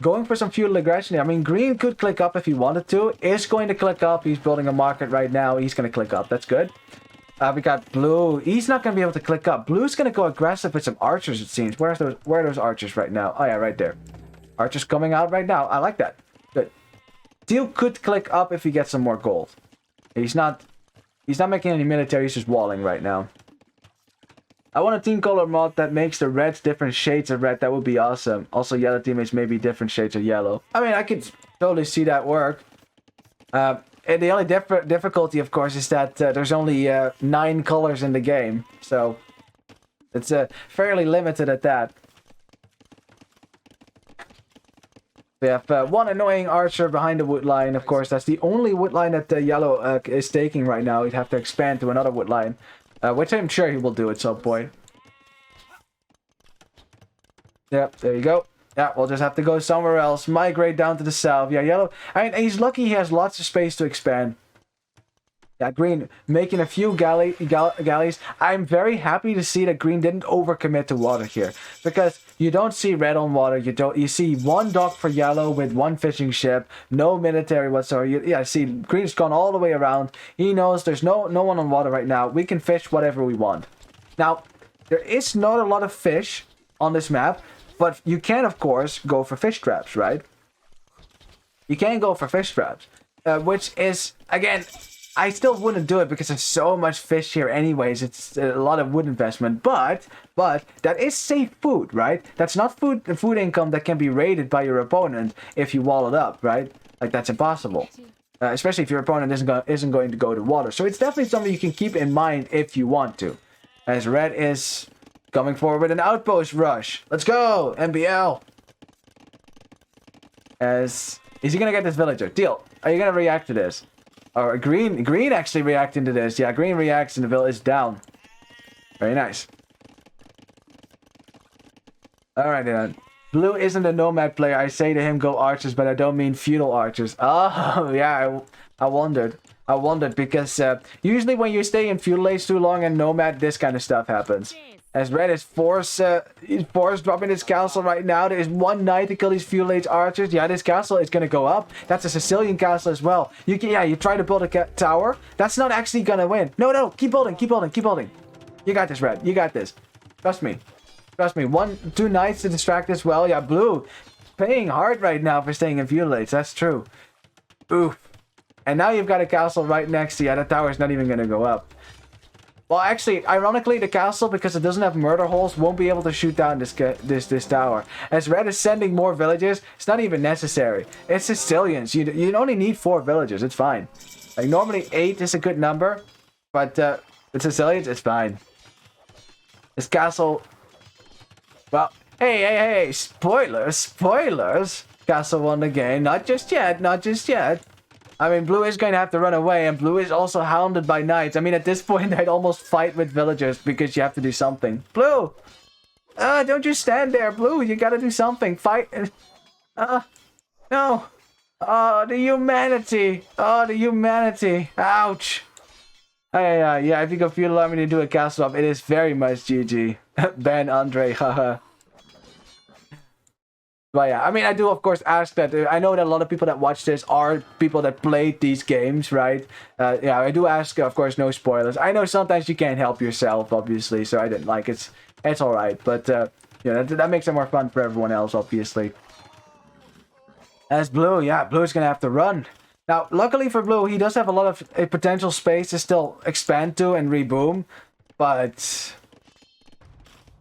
S1: going for some feudal aggression. I mean, green could click up if he wanted to. Is going to click up. He's building a market right now. He's going to click up. That's good. We got blue. He's not going to be able to click up. Blue's going to go aggressive with some archers, it seems. Where are those archers right now? Oh, yeah, right there. Archers coming out right now. I like that. Good. Teal could click up if he gets some more gold. He's not making any military. He's just walling right now. I want a team color mod that makes the reds different shades of red. That would be awesome. Also, yellow teammates maybe different shades of yellow. I mean, I could totally see that work. And the only difficulty, of course, is that there's only 9 colors in the game. So, It's fairly limited at that. We have one annoying archer behind the wood line. Of course, that's the only wood line that yellow is taking right now. He'd have to expand to another wood line, which I'm sure he will do at some point. Yep, there you go. Yeah, we'll just have to go somewhere else. Migrate down to the south. Yeah, yellow. I mean, he's lucky he has lots of space to expand. Yeah, green making a few galleys. I'm very happy to see that green didn't overcommit to water here, because you don't see red on water. You see one dock for yellow with one fishing ship, no military whatsoever. Yeah, see, green's gone all the way around. He knows there's no one on water right now. We can fish whatever we want. Now, there is not a lot of fish on this map, but you can of course go for fish traps, right? You can go for fish traps, which is again. I still wouldn't do it because there's so much fish here anyways. It's a lot of wood investment. But that is safe food, right? That's not food income that can be raided by your opponent if you wall it up, right? Like, that's impossible. Especially if your opponent isn't going to go to water. So it's definitely something you can keep in mind if you want to. As red is coming forward with an outpost rush. Let's go, MBL. Is he going to get this villager? Deal. Are you going to react to this? Or green actually reacting to this. Yeah, green reacts and the village is down. Very nice. Alright then. Blue isn't a nomad player. I say to him go archers, but I don't mean feudal archers. Oh, yeah, I wondered. I wondered because usually when you stay in feudal age too long and nomad, this kind of stuff happens. As red is force dropping his castle right now. There is one knight to kill these feudal age archers. Yeah, this castle is gonna go up. That's a Sicilian castle as well. You try to build a tower. That's not actually gonna win. No, keep building. You got this, red. You got this. Trust me. Trust me. Two knights to distract as well. Yeah, blue paying hard right now for staying in feudal age. That's true. Oof. And now you've got a castle right next to you. The tower's not even gonna go up. Well, actually, ironically, the castle, because it doesn't have murder holes, won't be able to shoot down this tower. As red is sending more villages, it's not even necessary. It's Sicilians. You only need 4 villages. It's fine. Like, normally 8 is a good number, but with Sicilians, it's fine. This castle... Well, hey, spoilers. Castle won the game. Not just yet. I mean, blue is going to have to run away, and blue is also hounded by knights. I mean, at this point, I'd almost fight with villagers because you have to do something. Blue! Don't just stand there, blue. You gotta do something. Fight. No. Oh, the humanity. Ouch. Yeah, if you go feudal army to do a castle up, it is very much GG. Ben Andre, haha. But yeah, I mean, I do of course ask that. I know that a lot of people that watch this are people that played these games, right? Yeah, I do ask, of course, no spoilers. I know sometimes you can't help yourself, obviously, so I didn't like it. It's all right, but that makes it more fun for everyone else, obviously. As blue, yeah, blue's gonna have to run. Now, luckily for blue, he does have a lot of potential space to still expand to and reboom, but.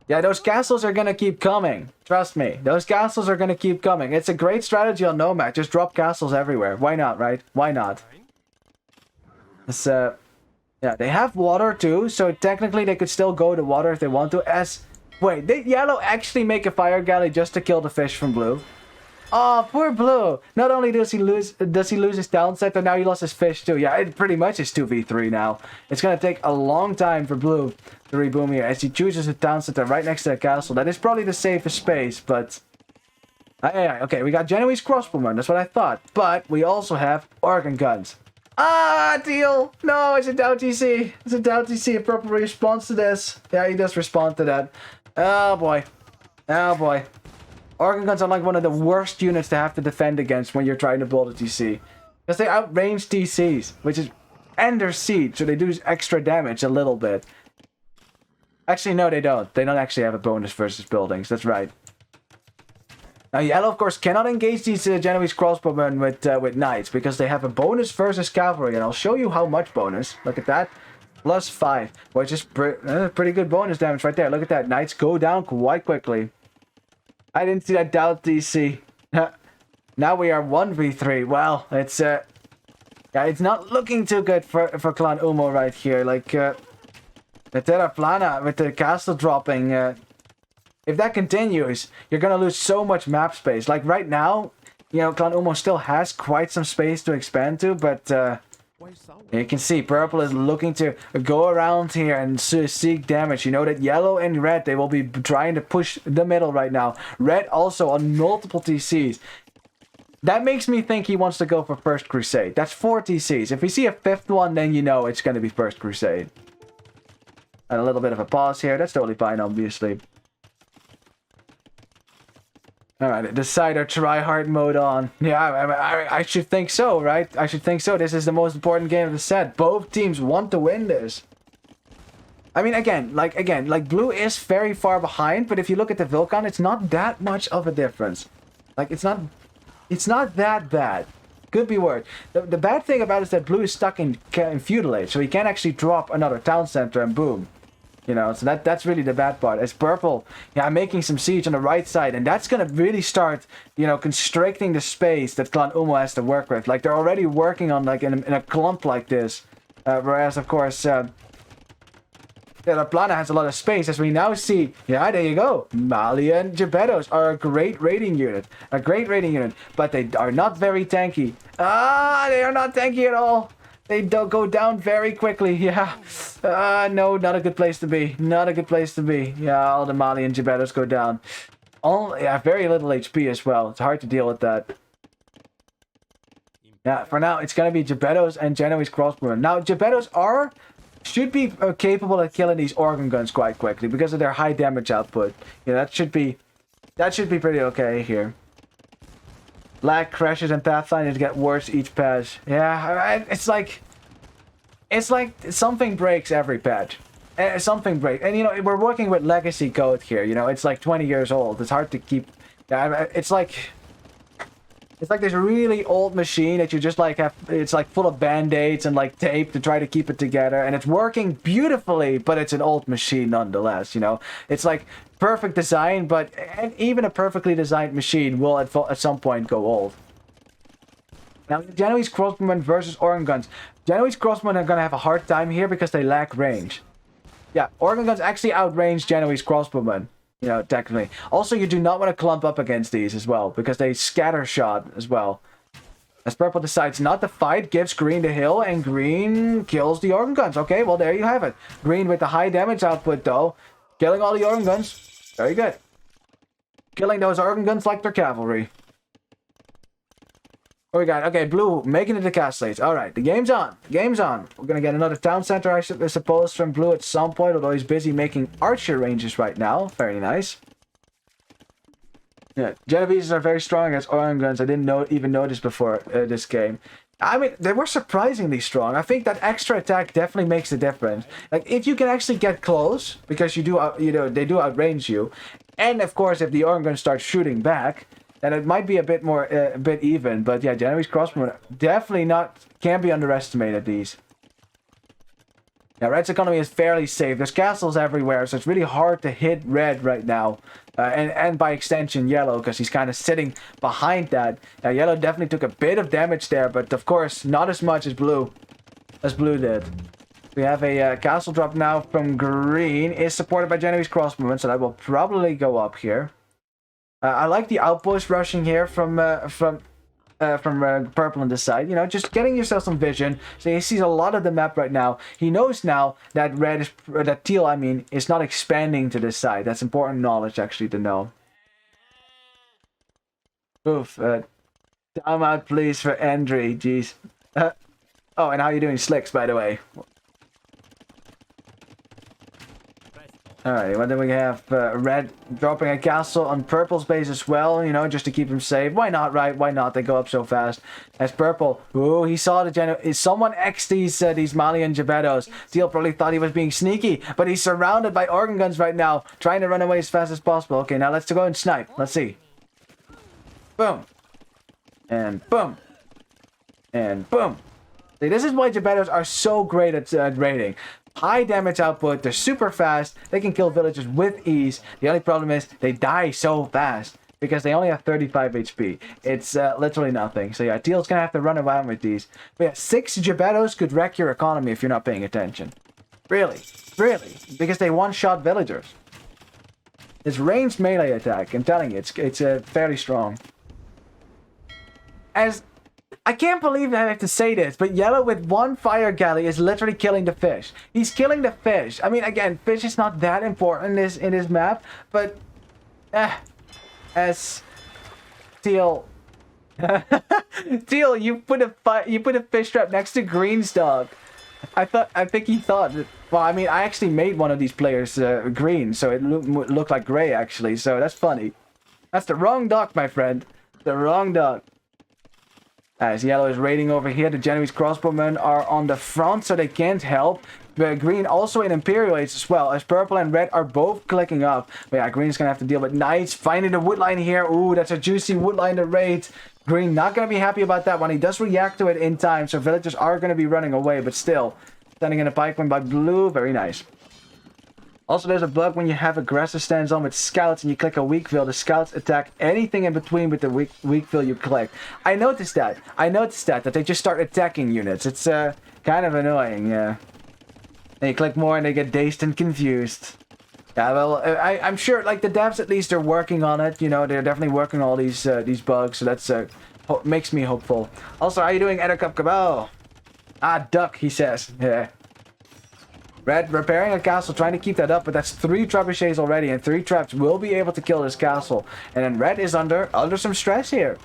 S1: Yeah, those castles are gonna keep coming. Trust me. Those castles are gonna keep coming. It's a great strategy on Nomad. Just drop castles everywhere. Why not, right? Why not? It's, yeah, they have water too, so technically they could still go to water if they want to. Wait, did yellow actually make a fire galley just to kill the fish from blue? Oh, poor blue. Not only does he lose his town center, now he lost his fish too. Yeah, it pretty much is 2v3 now. It's gonna take a long time for blue to reboom here as he chooses a town center right next to the castle. That is probably the safest space, but... Okay, we got Genoese crossbowmen, that's what I thought. But we also have organ guns. Deal! No, it's a down TC. It's a down TC, a proper response to this. Yeah, he does respond to that. Oh boy. Organ guns are like one of the worst units to have to defend against when you're trying to build a TC. Because they outrange TCs, and they're siege, so they do extra damage a little bit. Actually, no, they don't. They don't actually have a bonus versus buildings, that's right. Now, yellow, of course, cannot engage these Genoese crossbowmen with knights, because they have a bonus versus cavalry, and I'll show you how much bonus. Look at that. +5, which is pretty good bonus damage right there. Look at that. Knights go down quite quickly. I didn't see that down DC. Now we are 1v3. Well, it's yeah, it's not looking too good for Clan UMMO right here. Like The Terra Plana with the castle dropping, if that continues, you're gonna lose so much map space. Like right now, you know, Clan UMMO still has quite some space to expand to, but you can see purple is looking to go around here and seek damage. You know that yellow and red, they will be trying to push the middle right now. Red also on multiple TCs. That makes me think he wants to go for First Crusade. That's 4 TCs. If we see a 5th one, then you know it's going to be First Crusade. And a little bit of a pause here. That's totally fine, obviously. Alright, Decider try-hard mode on. Yeah, I should think so, right? I should think so. This is the most important game of the set. Both teams want to win this. I mean, again, like blue is very far behind, but if you look at the Vulcan, it's not that much of a difference. Like, it's not that bad. Could be worse. The bad thing about it is that blue is stuck in feudal age, so he can't actually drop another town center and boom. You know, so that's really the bad part. It's purple, yeah, making some siege on the right side, and that's gonna really start, you know, constricting the space that Clan UMMO has to work with. Like, they're already working on, like, in a clump like this. Whereas, of course, yeah, the Plana has a lot of space, as we now see. Yeah, there you go. Mali and Gebettos are a great raiding unit. A great raiding unit. But they are not very tanky. Ah, they are not tanky at all. They don't go down very quickly. Yeah. No, not a good place to be. Not a good place to be. Yeah, all the Mali and Gebettos go down. Only, yeah, very little HP as well. It's hard to deal with that. Yeah, for now, it's going to be Gebettos and Genoese crossbowmen. Now, Gebettos should be capable of killing these organ guns quite quickly because of their high damage output. Yeah, that should be pretty okay here. Lag crashes and pathfinders get worse each patch. Yeah, it's like something breaks every patch. Something breaks, and you know we're working with legacy code here. You know, it's like 20 years old. It's hard to keep. It's like this really old machine that you just like have. It's like full of band-aids and like tape to try to keep it together, and it's working beautifully, but it's an old machine nonetheless. You know, it's like perfect design, but even a perfectly designed machine will at some point go old. Now, Genoese crossbowmen versus organ guns. Genoese crossbowmen are gonna have a hard time here because they lack range. Yeah, organ guns actually outrange Genoese crossbowmen. You know, technically. Also, you do not want to clump up against these as well, because they scatter shot as well. As purple decides not to fight, gives green the hill, and green kills the organ guns. Okay, well, there you have it. Green with the high damage output, though. Killing all the organ guns. Very good. Killing those organ guns like they're cavalry. What we got? Okay, blue making it to castles. Alright, the game's on. The game's on. We're gonna get another town center, I suppose, from blue at some point, although he's busy making archer ranges right now. Very nice. Yeah, Genoveses are very strong against organ guns. I didn't even notice before this game. I mean, they were surprisingly strong. I think that extra attack definitely makes a difference. Like, if you can actually get close, because you do, they do outrange you, and of course, if the organ gun starts shooting back, then it might be a bit more, a bit even. But yeah, Genoese crossbowmen definitely can't be underestimated, these. Now, red's economy is fairly safe. There's castles everywhere, so it's really hard to hit red right now. And by extension, yellow, because he's kind of sitting behind that. Now, yellow definitely took a bit of damage there, but of course, not as much as blue did. We have a castle drop now from green. Is supported by Genoese crossbowmen, so that will probably go up here. I like the outpost rushing here from purple on this side. You know, just getting yourself some vision. So he sees a lot of the map right now. He knows now that teal, I mean, is not expanding to this side. That's important knowledge, actually, to know. Oof. Time out, please, for Andre. Jeez. Oh, and how you doing, Slicks, by the way? Alright, well then we have red dropping a castle on purple's base as well, you know, just to keep him safe. Why not, right? Why not? They go up so fast. As purple, ooh, he saw the someone X these Mali and Gebettos. Teal probably thought he was being sneaky, but he's surrounded by organ guns right now, trying to run away as fast as possible. Okay, now let's go and snipe. Let's see. Boom. And boom. And boom. See, this is why Gebettos are so great at raiding. High damage output, they're super fast, they can kill villagers with ease. The only problem is they die so fast because they only have 35 HP. It's literally nothing. So yeah, Teal's gonna have to run around with these. But yeah, 6 Gebettos could wreck your economy if you're not paying attention. Really. Really, because they one-shot villagers. It's ranged melee attack. I'm telling you, it's fairly strong. As I can't believe I have to say this, but Yellow with one fire galley is literally killing the fish. He's killing the fish. I mean, again, fish is not that important in this map, but as Teal, Teal, you put a fish trap next to Green's dog. I think he thought that, well, I mean, I actually made one of these players green, so it looked like gray actually. So that's funny. That's the wrong dog, my friend. The wrong dog. As Yellow is raiding over here, the Genoese crossbowmen are on the front, so they can't help. But Green also in Imperial Age as well, as Purple and Red are both clicking up. But yeah, Green is going to have to deal with Knights, finding the woodline here. Ooh, that's a juicy woodline to raid. Green not going to be happy about that one. He does react to it in time, so villagers are going to be running away, but still. Standing in a pikeman by Blue, very nice. Also, there's a bug when you have aggressive stands on with scouts and you click a weak fill. The scouts attack anything in between with the weak fill you click. I noticed that. That they just start attacking units. It's kind of annoying, yeah. Then you click more and they get dazed and confused. Yeah, well, I'm sure, like, the devs at least are working on it. You know, they're definitely working on all these bugs, so that's makes me hopeful. Also, how are you doing, Virgo Cup? Ah, duck, he says. Yeah. Red repairing a castle, trying to keep that up, but that's 3 trebuchets already, and 3 traps will be able to kill this castle. And then Red is under some stress here.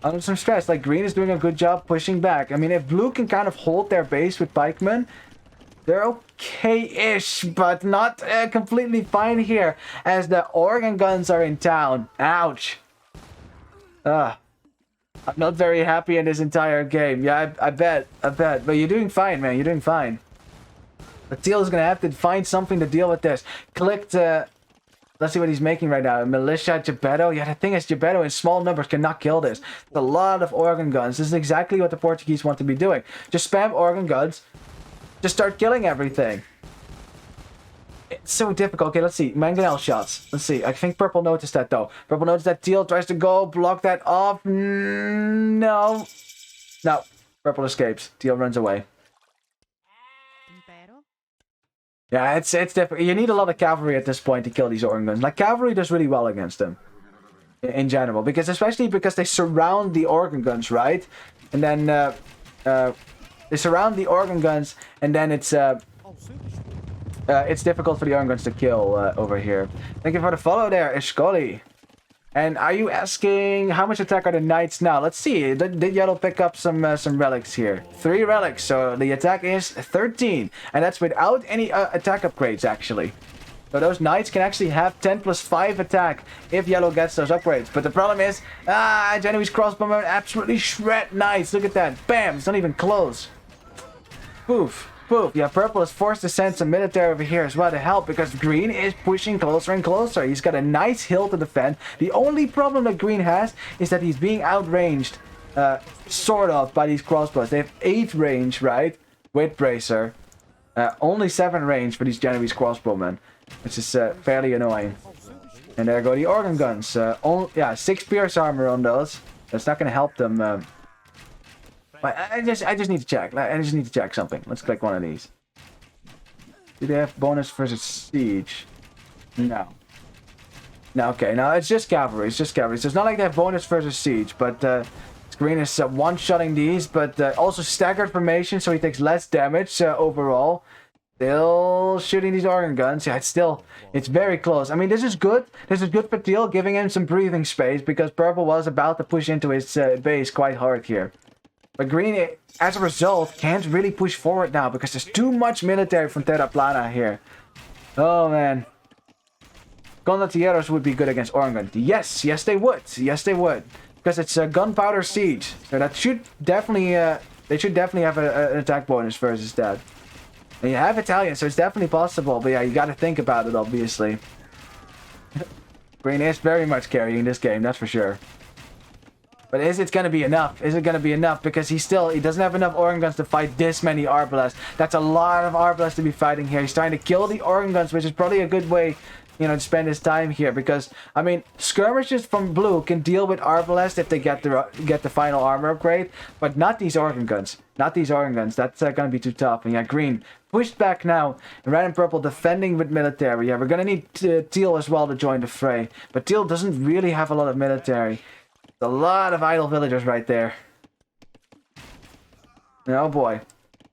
S1: Under some stress, like Green is doing a good job pushing back. I mean, if Blue can kind of hold their base with pikemen, they're okay-ish, but not completely fine here, as the organ guns are in town. Ouch. I'm not very happy in this entire game. Yeah, I bet. But you're doing fine, man. You're doing fine. But Teal is going to have to find something to deal with this. Clicked, let's see what he's making right now. Militia, Gebetto. Yeah, the thing is, Gebetto in small numbers cannot kill this. It's a lot of organ guns. This is exactly what the Portuguese want to be doing. Just spam organ guns. Just start killing everything. It's so difficult. Okay, let's see. Mangonel shots. Let's see. I think Purple noticed that, though. Purple noticed that. Teal tries to go. Block that off. No. No. Purple escapes. Teal runs away. Yeah, it's difficult. You need a lot of cavalry at this point to kill these organ guns. Like, cavalry does really well against them. In general. Especially because they surround the organ guns, right? And then, they surround the organ guns, and then it's difficult for the organ guns to kill, over here. Thank you for the follow there, Ishkoli. And are you asking how much attack are the knights now? Let's see. Did Yellow pick up some relics here? 3 relics, so the attack is 13. And that's without any attack upgrades, actually. So those knights can actually have 10 plus 5 attack if Yellow gets those upgrades. But the problem is, Genoese crossbowmen absolutely shred knights. Look at that. Bam! It's not even close. Poof. Poof. Yeah, Purple is forced to send some military over here as well to help because Green is pushing closer and closer. He's got a nice hill to defend. The only problem that Green has is that he's being outranged, sort of, by these crossbows. They have 8 range, right? With Bracer. Only 7 range for these Genoese crossbowmen, which is fairly annoying. And there go the organ guns. 6 pierce armor on those. That's not going to help them. I just need to check. I just need to check something. Let's click one of these. Do they have bonus versus siege? No. No, okay. No, it's just cavalry. It's just cavalry. So it's not like they have bonus versus siege, but Green is one-shotting these, but also staggered formation, so he takes less damage overall. Still shooting these organ guns. Yeah, it's very close. I mean, this is good. This is good for Teal, giving him some breathing space, because Purple was about to push into his base quite hard here. But Green, as a result, can't really push forward now because there's too much military from Terra Plana here. Oh, man. Condotieros would be good against Organ. Yes, they would. Yes, they would. Because it's a gunpowder siege. So that should definitely, they should definitely have an attack bonus versus that. And you have Italian, so it's definitely possible. But yeah, you gotta think about it, obviously. Green is very much carrying this game, that's for sure. But is it going to be enough? Is it going to be enough? Because he doesn't have enough organ guns to fight this many arbalests. That's a lot of arbalests to be fighting here. He's trying to kill the organ guns, which is probably a good way you know, spend his time here because, I mean, skirmishers from blue can deal with Arbalest if they get the final armor upgrade, but not these organ guns. Not these organ guns. That's gonna be too tough. And yeah, green pushed back now, and red and purple defending with military. Yeah, we're gonna need teal as well to join the fray, but teal doesn't really have a lot of military. There's a lot of idle villagers right there. Oh boy.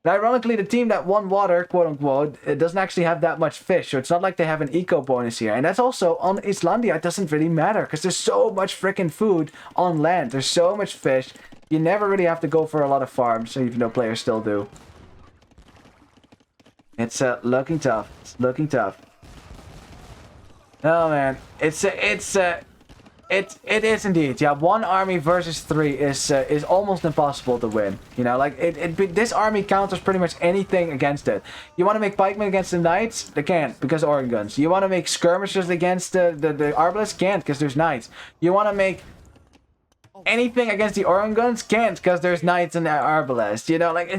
S1: And ironically, the team that won water, quote-unquote, it doesn't actually have that much fish, so it's not like they have an eco bonus here. And that's also, on Islandia, it doesn't really matter, because there's so much freaking food on land. There's so much fish. You never really have to go for a lot of farms, even though players still do. It's looking tough. It's looking tough. Oh, man. It is indeed. Yeah, one army versus 3 is almost impossible to win. You know, like this army counters pretty much anything against it. You want to make pikemen against the knights? They can't because of organ guns. You want to make skirmishers against the arbalists? Can't because there's knights. You want to make anything against the organ guns? Can't because there's knights and arbalists. You know, like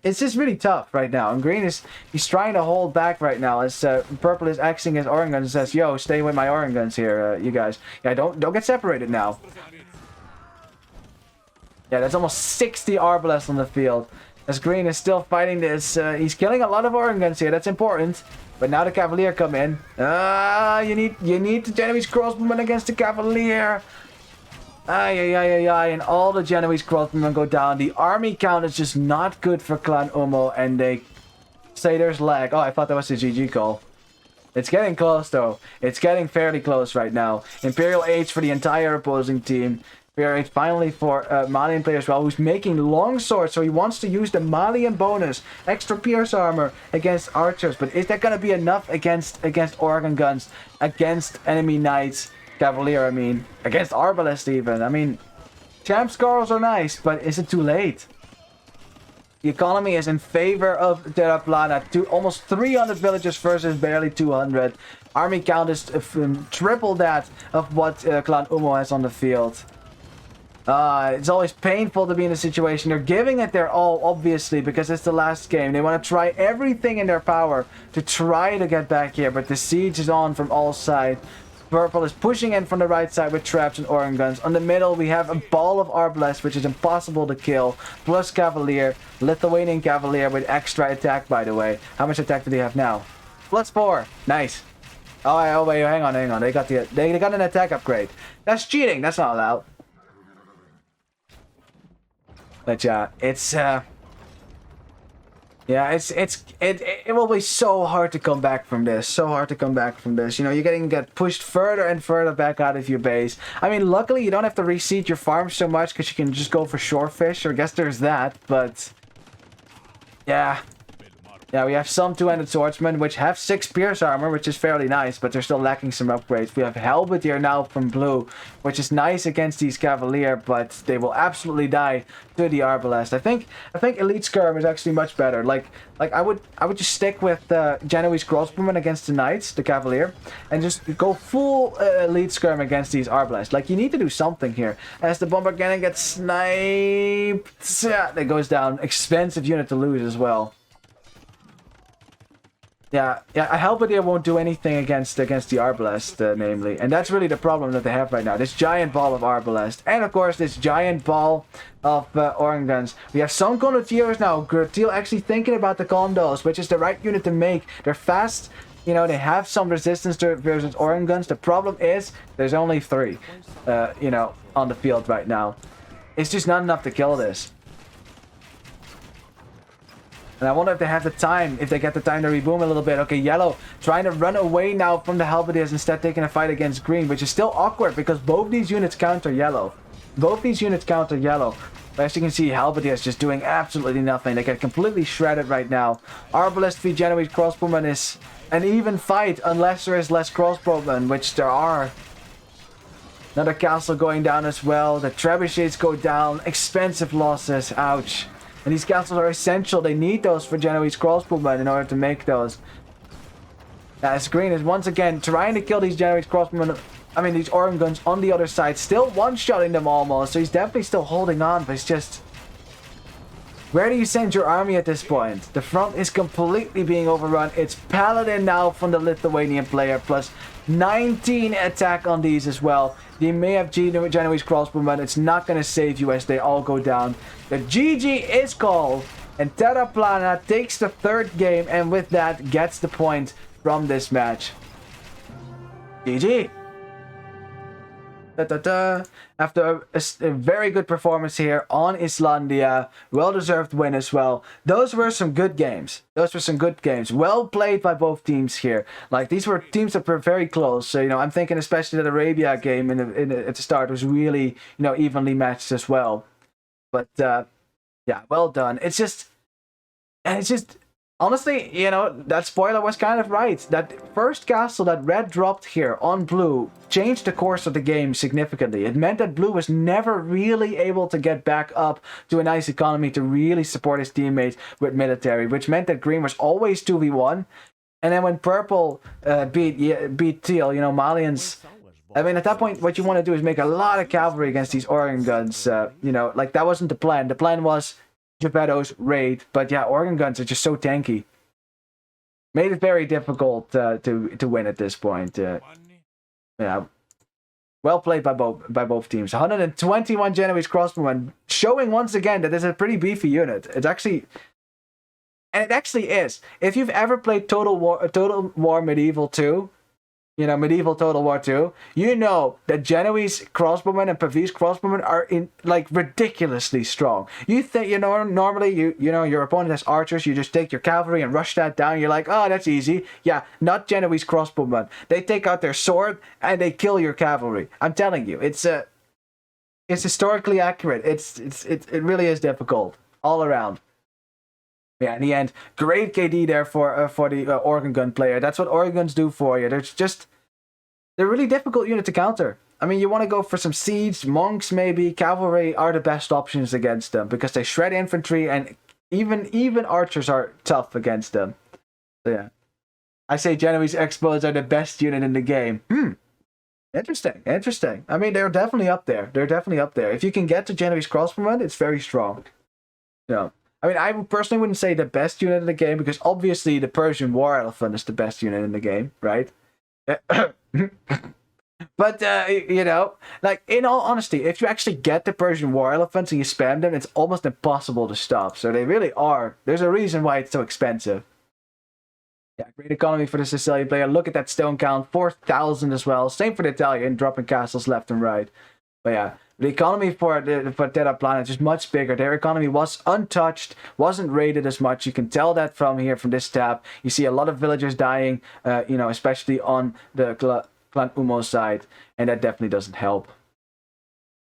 S1: it's just really tough right now. And green he's trying to hold back right now as purple is axing his organ guns and says, yo, stay with my organ guns here, you guys. Yeah, don't get separated now. Yeah, there's almost 60 arbalists on the field. As green is still fighting this, he's killing a lot of organ guns here. That's important. But now the cavalier come in. You need the Genoese crossbowmen against the cavalier. And all the Genoese crossbowmen go down. The army count is just not good for Clan UMMO, and they say there's lag. Oh, I thought that was the GG call. It's getting close, though. It's getting fairly close right now. Imperial Age for the entire opposing team. Imperial Age finally for Malian player as well, who's making long swords, so he wants to use the Malian bonus. Extra pierce armor against archers, but is that going to be enough against organ guns, against enemy knights? Cavalier, I mean. Against Arbalest even. I mean, champ scores are nice, but is it too late? The economy is in favor of Terra Plana. Almost 300 villages versus barely 200. Army count is triple that of what Clan UMMO has on the field. It's always painful to be in a situation. They're giving it their all, obviously, because it's the last game. They want to try everything in their power to try to get back here, but the siege is on from all sides. Purple is pushing in from the right side with traps and organ guns. On the middle, we have a ball of Arbalest, which is impossible to kill. Plus Cavalier, Lithuanian Cavalier with extra attack, by the way. How much attack do they have now? +4. Nice. Oh wait, hang on. They got an attack upgrade. That's cheating. That's not allowed. But yeah, it will be so hard to come back from this. So hard to come back from this. You know, you're getting pushed further and further back out of your base. I mean, luckily you don't have to reseed your farm so much because you can just go for shorefish. Or I guess there's that, but yeah. Yeah, we have some two-handed swordsmen, which have 6 pierce armor, which is fairly nice, but they're still lacking some upgrades. We have Halberdier now from blue, which is nice against these Cavalier, but they will absolutely die to the Arbalest. I think Elite Skirm is actually much better. Like I would just stick with Genoese crossbowmen against the Knights, the Cavalier, and just go full Elite Skirm against these Arbalest. Like, you need to do something here. As the Bomber Cannon gets sniped, yeah, that goes down. Expensive unit to lose as well. Yeah, Halberdier won't do anything against the Arbalest, namely. And that's really the problem that they have right now. This giant ball of Arbalest. And, of course, this giant ball of organ guns. We have some condottiers now. Gertil actually thinking about the condos, which is the right unit to make. They're fast. You know, they have some resistance to versus organ guns. The problem is, there's only 3, you know, on the field right now. It's just not enough to kill this. And I wonder if they have the time, if they get the time to reboom a little bit. Okay, yellow trying to run away now from the Halberdiers, instead taking a fight against green, which is still awkward because both these units counter yellow. Both these units counter yellow. But as you can see, Halberdiers just doing absolutely nothing. They get completely shredded right now. Arbalest v Genoese crossbowmen is an even fight unless there is less crossbowmen, which there are. Another castle going down as well. The trebuchets go down. Expensive losses. Ouch. And these castles are essential. They need those for Genoese crossbowmen in order to make those. As green is once again trying to kill these Genoese crossbowmen. I mean, these organ guns on the other side. Still one-shotting them almost. So he's definitely still holding on. But it's just... Where do you send your army at this point? The front is completely being overrun. It's Paladin now from the Lithuanian player, plus 19 attack on these as well. They may have Genoese crossbow, but it's not going to save you as they all go down. The GG is called, and Terra Plana takes the third game, and with that gets the point from this match. GG. After a very good performance here on Islandia, well-deserved win as well. Those were some good games. Well played by both teams here. Like, these were teams that were very close. So, you know, I'm thinking especially that Arabia game at the start was really, you know, evenly matched as well. But yeah, well done. It's just honestly, you know, that spoiler was kind of right. That first castle that red dropped here on blue changed the course of the game significantly. It meant that blue was never really able to get back up to a nice economy to really support his teammates with military, which meant that green was always 2v1. And then when purple beat teal, you know, Malians... I mean, at that point, what you want to do is make a lot of cavalry against these organ guns. You know, like, that wasn't the plan. The plan was Geppetto's raid, but yeah, organ guns are just so tanky. Made it very difficult to win at this point. Yeah, well played by both teams. 121 Genoese crossbowmen, showing once again that it's a pretty beefy unit. It actually is. If you've ever played Total War Medieval 2. You know, Medieval Total War 2, you know that Genoese crossbowmen and Pavese crossbowmen are like ridiculously strong. You think, you know, normally you know your opponent has archers, you just take your cavalry and rush that down. You're like, oh, that's easy. Yeah, not Genoese crossbowmen. They take out their sword and they kill your cavalry. I'm telling you, it's historically accurate. It really is difficult all around. Yeah, in the end, great KD there for the organ gun player. That's what organ guns do for you. They're really difficult unit to counter. I mean, you want to go for some siege, monks maybe, cavalry are the best options against them because they shred infantry and even archers are tough against them. So yeah, I say Genoese Expos are the best unit in the game. Interesting. I mean, they're definitely up there. If you can get to Genoese crossbowmen, it's very strong. Yeah. I mean, I personally wouldn't say the best unit in the game, because obviously the Persian War Elephant is the best unit in the game, right? But, you know, like, in all honesty, if you actually get the Persian War Elephants and you spam them, it's almost impossible to stop. So they really are. There's a reason why it's so expensive. Yeah, great economy for the Sicilian player. Look at that stone count, 4,000 as well. Same for the Italian, dropping castles left and right. But yeah, the economy for Terra Plana is just much bigger. Their economy was untouched, wasn't raided as much. You can tell that from here, from this tab. You see a lot of villagers dying, you know, especially on the Clan UMMO side, and that definitely doesn't help.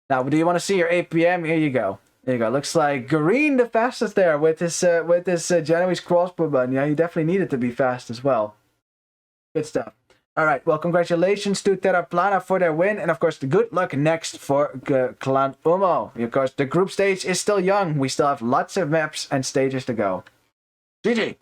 S1: Now, do you want to see your 8 PM? Here you go. There you go. Looks like green the fastest there with this Genoese crossbowman. Yeah, he definitely needed to be fast as well. Good stuff. All right, well, congratulations to Terra Plana for their win, and of course, the good luck next for Clan UMMO. Of course, the group stage is still young. We still have lots of maps and stages to go. GG!